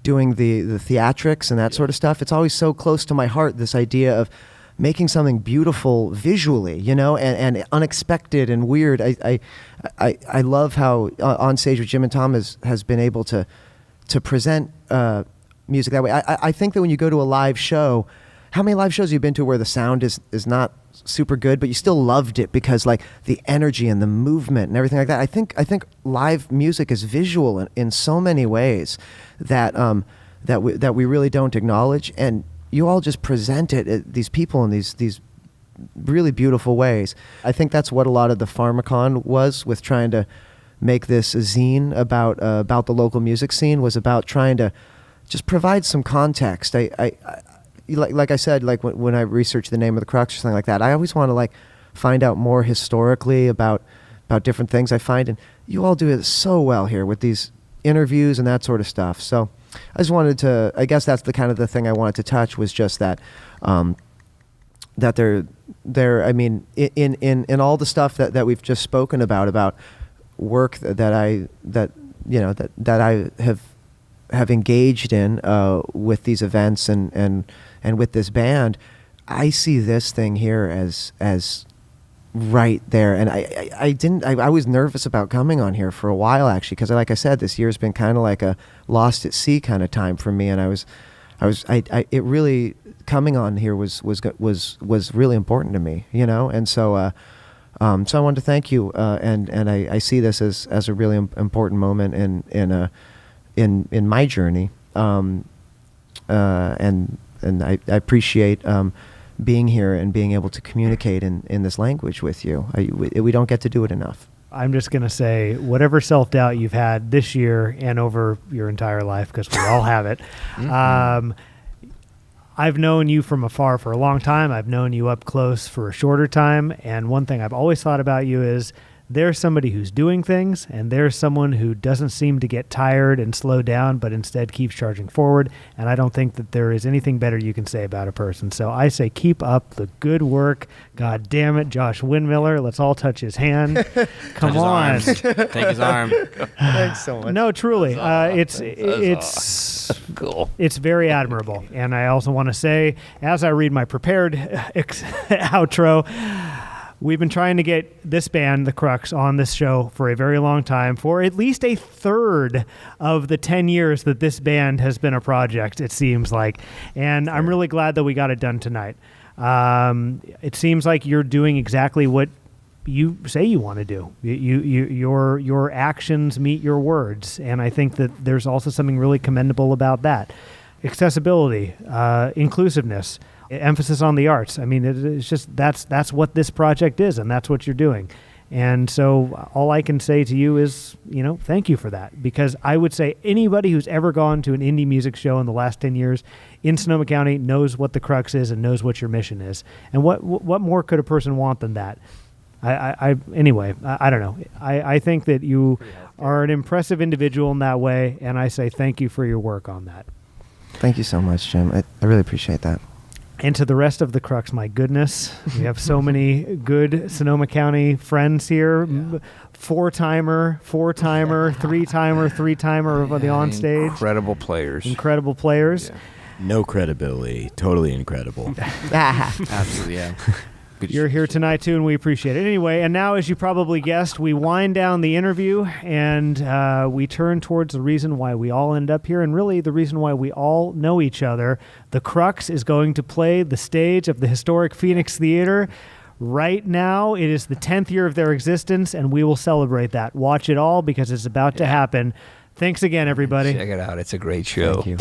doing the theatrics and that sort of stuff, it's always so close to my heart, this idea of making something beautiful visually, you know, and unexpected and weird. I love how Onstage with Jim and Tom has been able to present music that way. I think that when you go to a live show, how many live shows have you been to where the sound is not super good, but you still loved it because, like, the energy and the movement and everything like that? I think live music is visual in so many ways that we really don't acknowledge. And you all just present these people in these really beautiful ways. I think that's what a lot of the Pharmacon was with trying to make this a zine about the local music scene, was about trying to just provide some context. Like I said, like when I research the name of the Crux or something like that, I always want to like find out more historically about different things I find, and you all do it so well here with these interviews and that sort of stuff. So I just wanted to, I guess that's the kind of the thing I wanted to touch, was just that that they're I mean, in all the stuff that we've just spoken about work that I have engaged in with these events and with this band, I see this thing here as right there. And I was nervous about coming on here for a while, actually, because like I said, this year's been kind of like a lost at sea kind of time for me, and it really, coming on here was really important to me, you know. And so so I wanted to thank you, and I see this as a really important moment in my journey, and I appreciate being here and being able to communicate in this language with you. We don't get to do it enough. I'm just going to say, whatever self-doubt you've had this year and over your entire life, because we all have it, I've known you from afar for a long time. I've known you up close for a shorter time. And one thing I've always thought about you is there's somebody who's doing things, and there's someone who doesn't seem to get tired and slow down, but instead keeps charging forward. And I don't think that there is anything better you can say about a person. So I say keep up the good work. God damn it, Josh Windmiller. Let's all touch his hand. Come on. Take his arm. Thanks so much. No, truly. It's cool. It's very admirable. And I also want to say, as I read my prepared outro, we've been trying to get this band, the Crux, on this show for a very long time, for at least a third of the 10 years that this band has been a project, it seems like. And I'm really glad that we got it done tonight. It seems like you're doing exactly what you say you want to do. Your actions meet your words. And I think that there's also something really commendable about that. Accessibility, inclusiveness, emphasis on the arts. I mean, it's just that's what this project is, and that's what you're doing. And so all I can say to you is, thank you for that, because I would say anybody who's ever gone to an indie music show in the last 10 years in Sonoma County knows what the Crux is and knows what your mission is. And what more could a person want than that? Anyway, I don't know. I think that you are an impressive individual in that way, and I say thank you for your work on that. Thank you so much, Jim. I really appreciate that. And to the rest of the Crux, my goodness, we have so many good Sonoma County friends here. Yeah. Four-timer, three-timer of the Onstage. Incredible players. Yeah. No credibility. Totally incredible. Absolutely, yeah. You're here tonight, too, and we appreciate it. Anyway, and now, as you probably guessed, we wind down the interview, and we turn towards the reason why we all end up here, and really the reason why we all know each other. The Crux is going to play the stage of the historic Phoenix Theater. Right now, it is the 10th year of their existence, and we will celebrate that. Watch it all, because it's about to happen. Thanks again, everybody. Check it out. It's a great show. Thank you.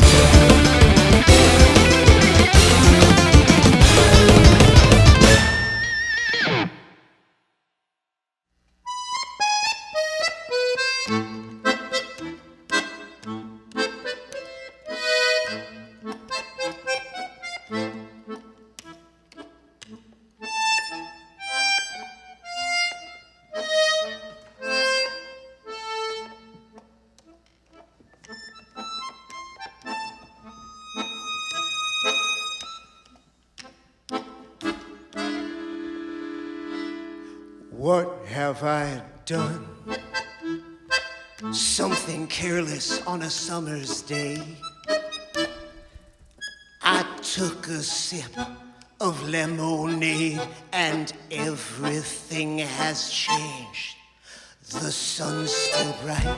What have I done? Something careless on a summer's day. I took a sip of lemonade and everything has changed. The sun's still bright,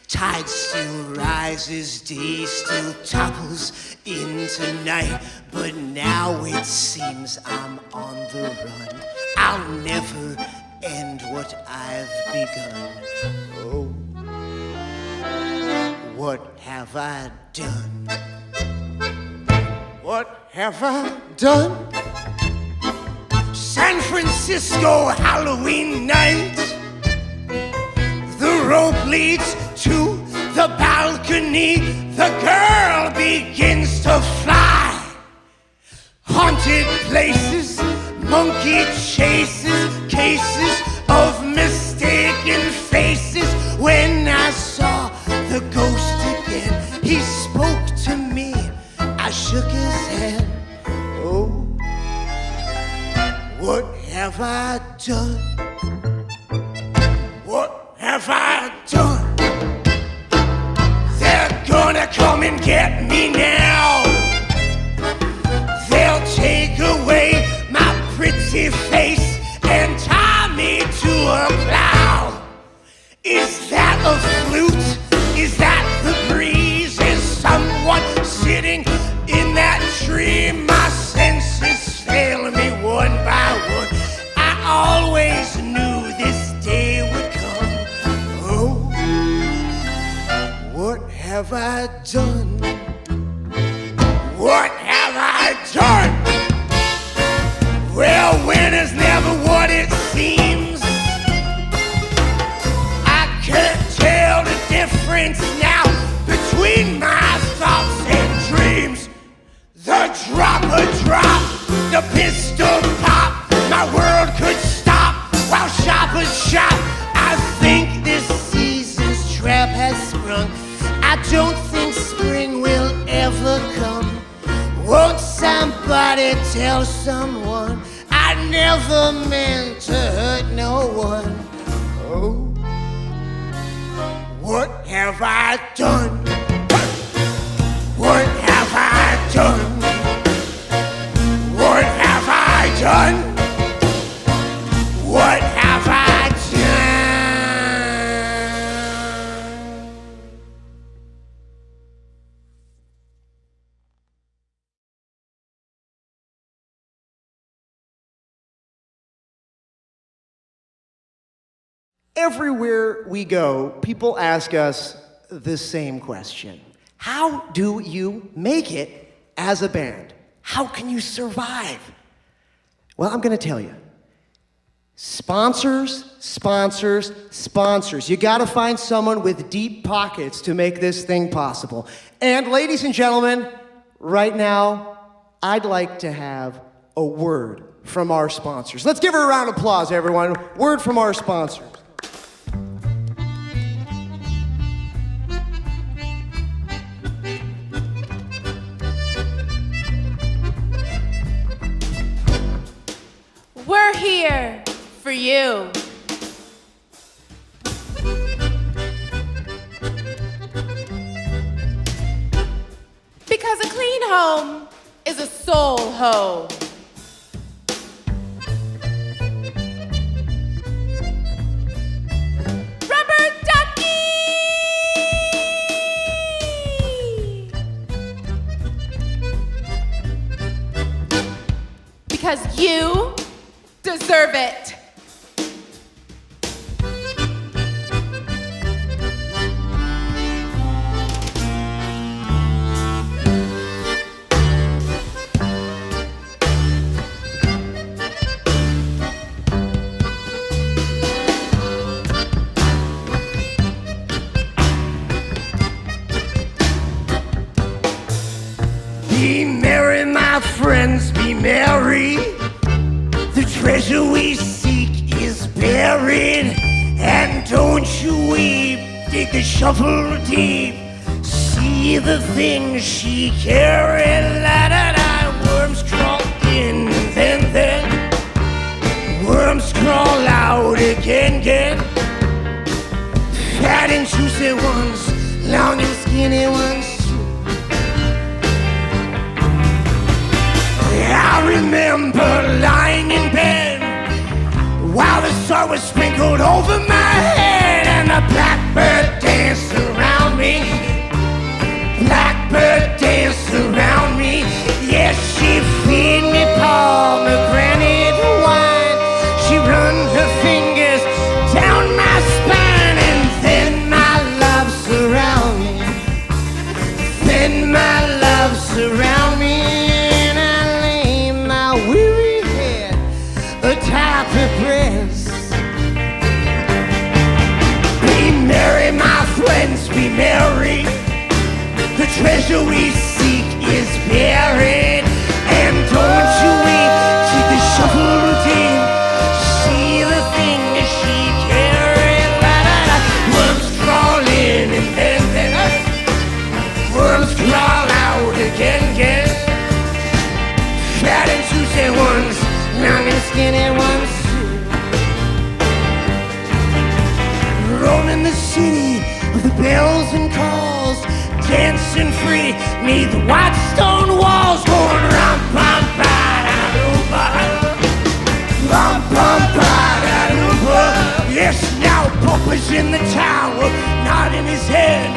tide still rises, day still topples into night. But now it seems I'm on the run. I'll never end what I've begun. Oh, what have I done? What have I done? San Francisco Halloween night. The rope leads to the balcony. The girl begins to fly. Haunted places, monkey chases, cases of mistaken faces. When I saw the ghost again, he spoke to me. I shook his hand. Oh, what have I done? What have I done? They're gonna come and get me now. They'll take away my pretty face and tie me to a cloud. Is that a flute? Is that the breeze? Is someone sitting in that tree? My senses fail me one by one. I always knew this day would come. Oh, what have I done? What have I done? Well, winter's never what it seems. I can't tell the difference now between my thoughts and dreams. The dropper drop, the pistol pop, my world could stop while shoppers shop. I think this season's trap has sprung. I don't think spring will ever come. Won't somebody tell someone I never meant to hurt no one? Oh, what have I done? What have I done? What have I done? What have I done? Everywhere we go, people ask us the same question. How do you make it as a band? How can you survive? Well, I'm going to tell you. Sponsors, sponsors, sponsors. You got to find someone with deep pockets to make this thing possible. And ladies and gentlemen, right now, I'd like to have a word from our sponsors. Let's give her a round of applause, everyone. Word from our sponsors. We're here for you. Because a clean home is a soul home. Rubber ducky! Because you deserve it. Be merry, my friends, be merry. The treasure we seek is buried. And don't you weep, dig the shovel deep. See the things she carried. La-da-da, worms crawl in, then worms crawl out again. Fat and juicy ones, long and skinny ones. I remember lying in bed while the sun was sprinkled over my head and the blackbird danced around me. Blackbird danced around me. Yes, she feed me pomegranate wine. She run her fingers down my spine and then my love surround me. Then my love surround me. And happy breaths. Be merry, my friends, be merry. The treasure we seek is buried. And don't you wait to the shuffle routine. See the thing that she carried. La, la, la. Worms crawl in and then worms crawl out again. Fat and juicy ones, long and skinny ones. Roaming the city of the bells and calls, dancing free neath the white stone walls, going rum pum pa da loompa, rum pum pa da loompa. Yes, now Papa's in the tower, nodding his head.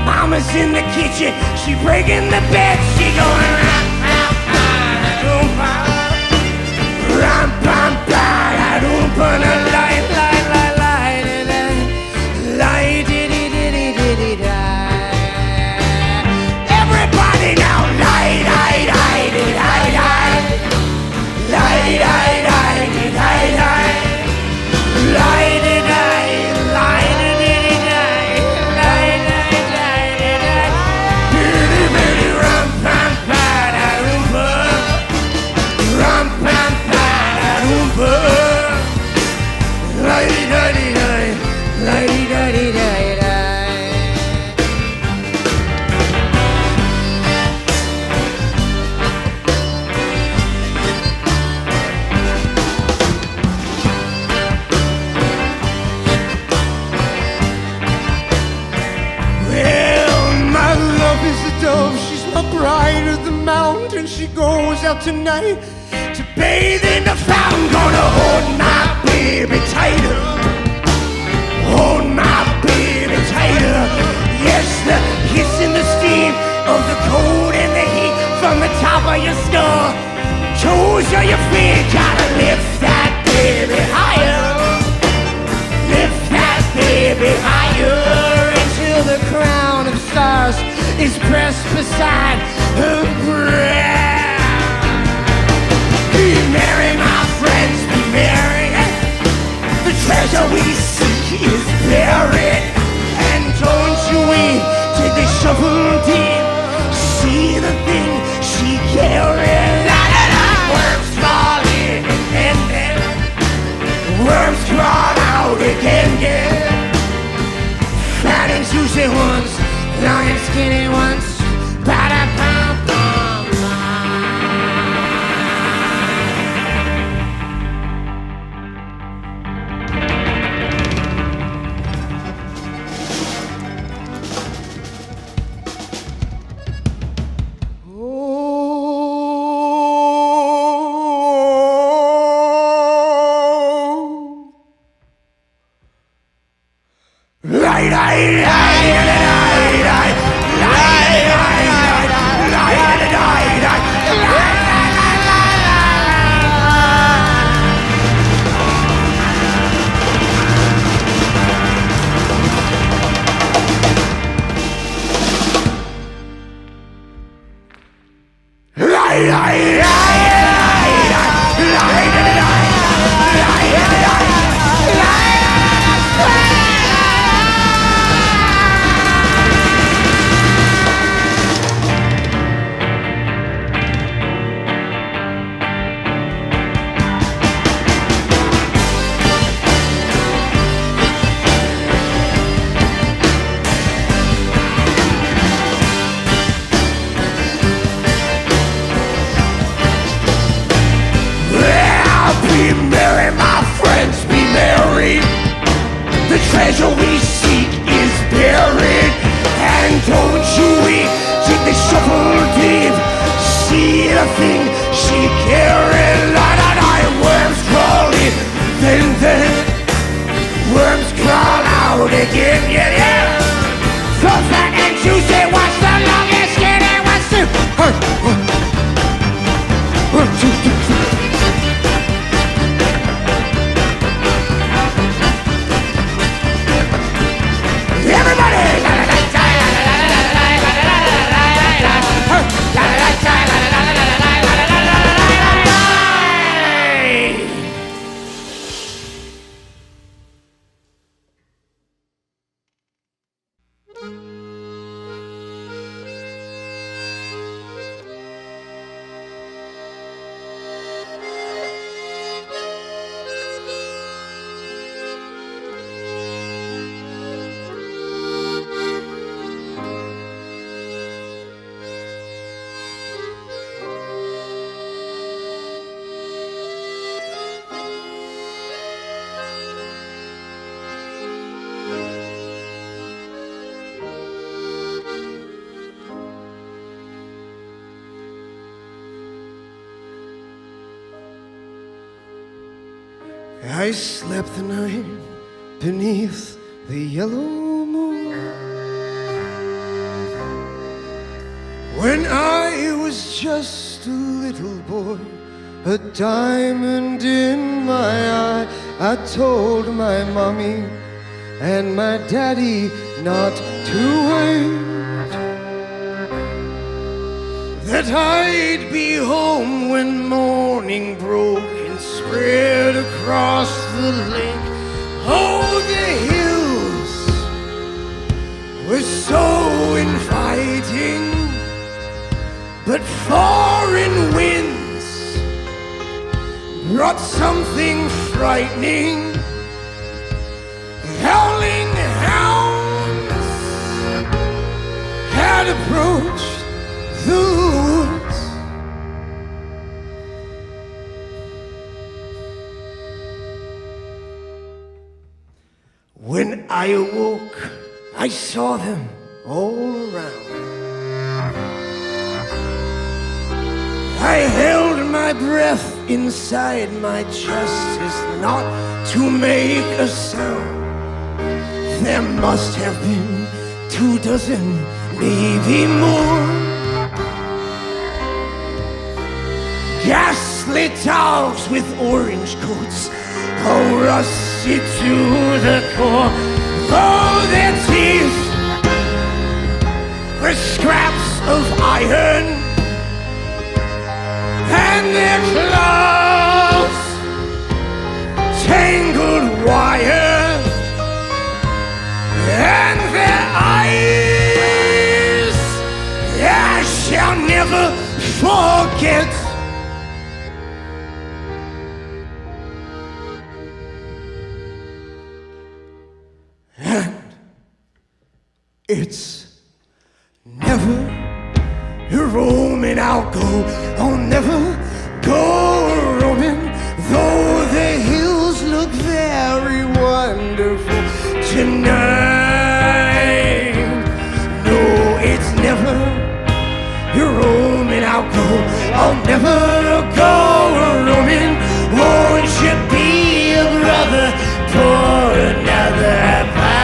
Mama's in the kitchen, she breaking the bed, she going rum pum pa da loompa, rum pum pa da loompa. Light, light, light, light, light, diddy, diddy, diddy, die. Now, light, light, light, light, light, light, light, light, light, light, light, bride of the mountain, she goes out tonight to bathe in the fountain. Gonna hold my baby tighter, hold my baby tighter. Yes, the hiss and the steam of the cold and the heat from the top of your skull. Toes of your feet, gotta lift that baby higher, lift that baby higher until the crown of stars is pressed beside her breast. Be merry, my friends, be merry. The treasure we seek is buried. And don't you wait till the shovel deep. See the thing she carried. La, la, la. Worms crawl in and then worms crawl out again. Fat and juicy ones, long and skinny ones. Ba-da-bum-bum. treasure we seek is buried. And don't you wait, take the shovel deep. See the thing she carried. La-da-da, worms crawl in, then worms crawl out again, yeah, yeah. So fat and juicy, what's the longest skinny? What's the... One, two, three. I slept the night beneath the yellow moon. When I was just a little boy, a diamond in my eye, I told my mommy and my daddy not to wait, that I'd be home when morning broke and spread across the lake. Oh, the hills were so inviting, but foreign winds brought something frightening. Howling hounds had approached the woods. When I awoke, I saw them all around. I held my breath inside my chest as not to make a sound. There must have been 24, maybe more. Gaslit dogs with orange coats, all rusty to the core. Oh, their teeth were scraps of iron, and their claws tangled wire, and their eyes I shall never forget. And it's never roaming, I'll never go roaming, though the hills look very wonderful tonight. No, it's never roaming, I'll never go roaming. Won't you be a brother for another pie?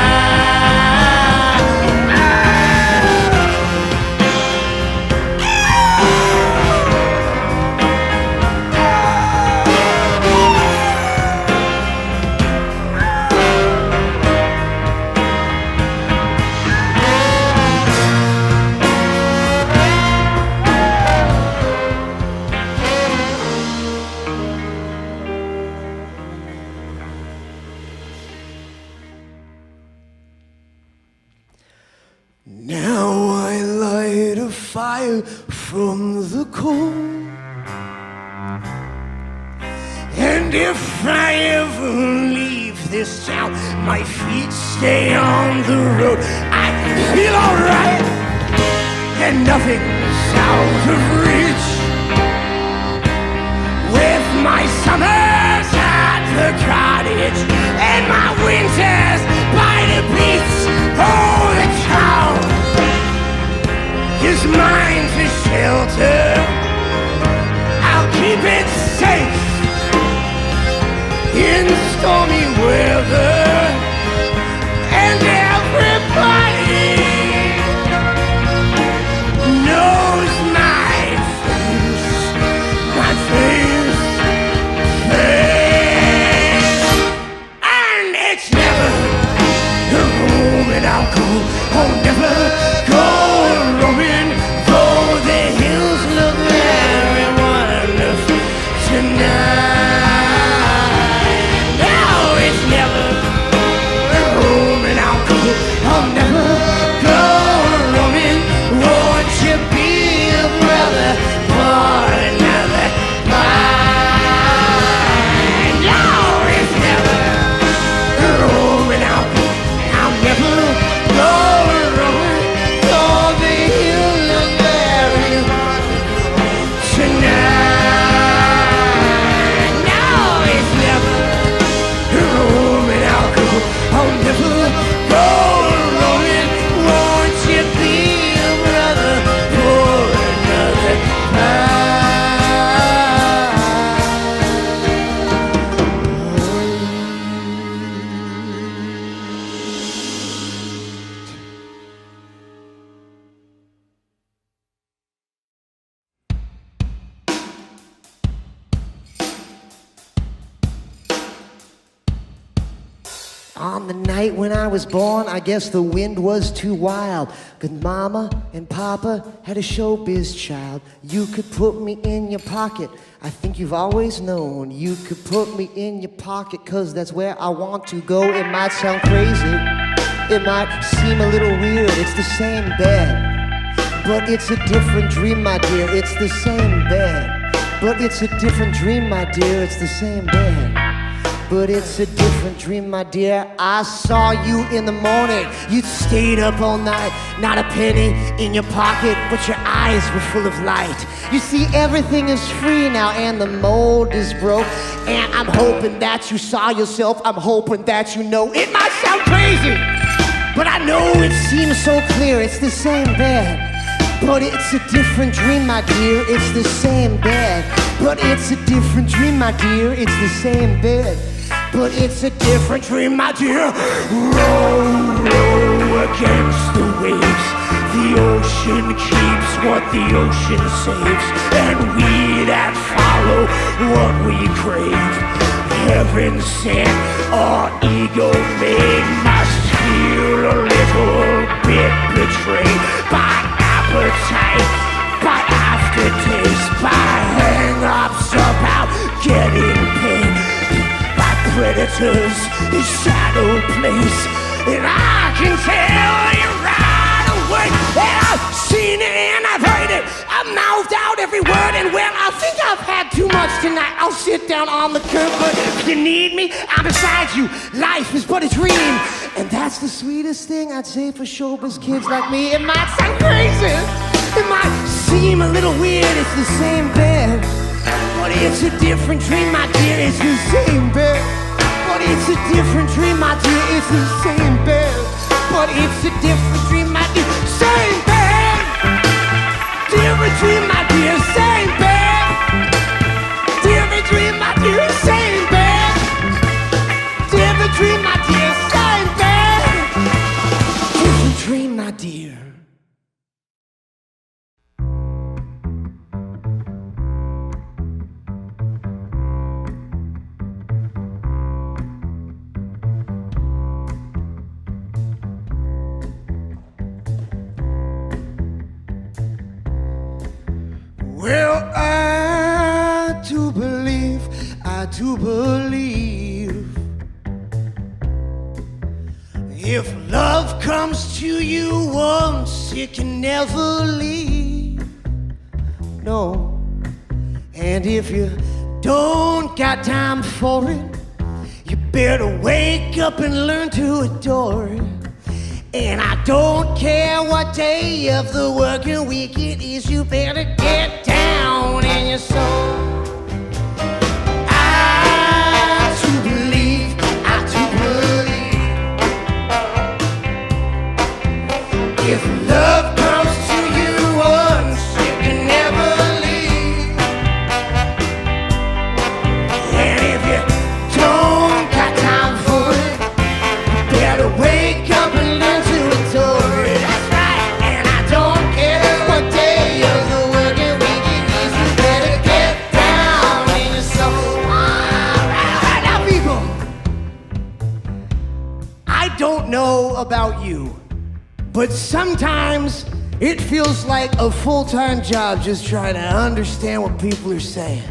Now I light a fire from the coal, and if I ever leave this town, my feet stay on the road. I feel alright, and nothing's out of reach. With my summers at the cottage and my winters by the beach, oh, the town is mine to shelter. I'll keep it safe in stormy weather, and everybody knows my face, and it's never the room, and I'll never go roaming, though the hills look very wonderful tonight. Now On the night when I was born, I guess the wind was too wild. Good mama and papa had a showbiz child. You could put me in your pocket. I think you've always known you could put me in your pocket, 'cause that's where I want to go. It might sound crazy, it might seem a little weird. It's the same bed, but it's a different dream, my dear. It's the same bed, but it's a different dream, my dear. It's the same bed, but it's a different dream, my dear. I saw you in the morning. You'd stayed up all night. Not a penny in your pocket, but your eyes were full of light. You see, everything is free now and the mold is broke. And I'm hoping that you saw yourself. I'm hoping that you know. It might sound crazy, but I know it seems so clear. It's the same bed, but it's a different dream, my dear. It's the same bed, but it's a different dream, my dear. It's the same bed, but it's a different dream, my dear. Row, row against the waves. The ocean keeps what the ocean saves, and we that follow what we crave. Heaven sent or ego made must feel a little bit betrayed by appetite, by aftertaste, by hang-ups about getting paid, by predators in shadow place. And I can tell you right away that I've seen it and I've heard it. I've mouthed out every word, and well, I think I've had too much tonight. I'll sit down on the curb, but if you need me, I'm beside you. Life is but a dream, and that's the sweetest thing I'd say for showbiz kids like me. It might sound crazy, it might seem a little weird. It's the same bed, but it's a different dream, my dear. It's the same bed, but it's a different dream, my dear. It's the same bed, but it's a different dream, my dear. Same bed, different dream, my dear. Same bed, different dream, my dear. Same bed, different dream, my dear. Same bed, different dream, my dear. Well, I do believe if love comes to you once, it can never leave. No, and if you don't got time for it, you better wake up and learn to adore it. And I don't care what day of the working week it is, you better get down in your soul. I do believe, if love comes to you once, you can never leave. And if you don't got time for it, you better wake up and learn to adore it. That's right, and I don't care what day of the working week it is, you better get down in your soul. All right, now people, I don't know about you, but sometimes it feels like a full-time job just trying to understand what people are saying.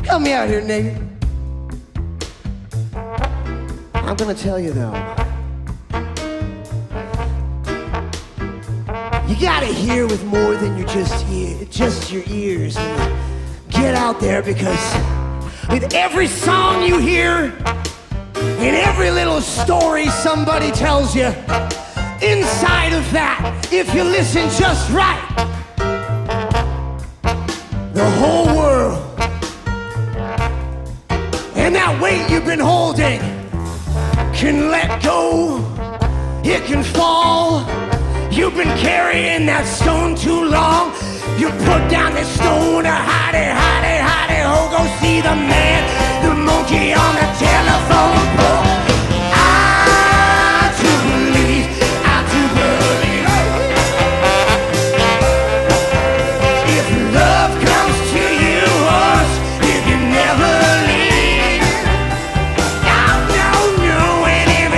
Help me out here, Nate. I'm gonna tell you though, you gotta hear with more than just your ears. And get out there, because with every song you hear and every little story somebody tells you, inside of that, if you listen just right, the whole world and that weight you've been holding can let go, it can fall. You've been carrying that stone too long. You put down the stone, hide it, ho, go see the man, the monkey on the telephone pole. I do believe. If love comes to you once, you can never leave. No, and if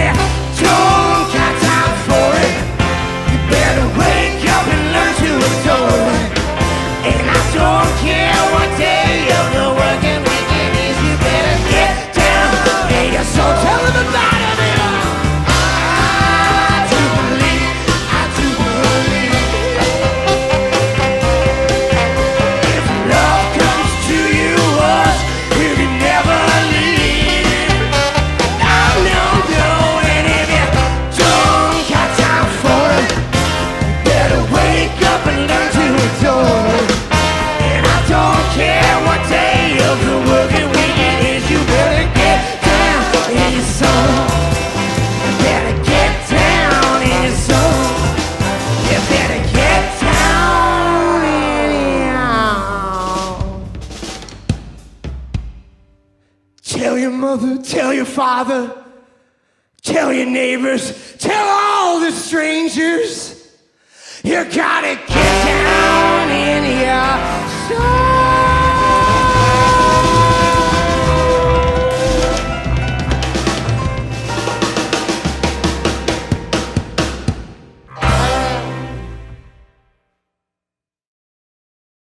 Tell your mother, tell your father, tell your neighbors, tell all the strangers. You gotta get down in your soul.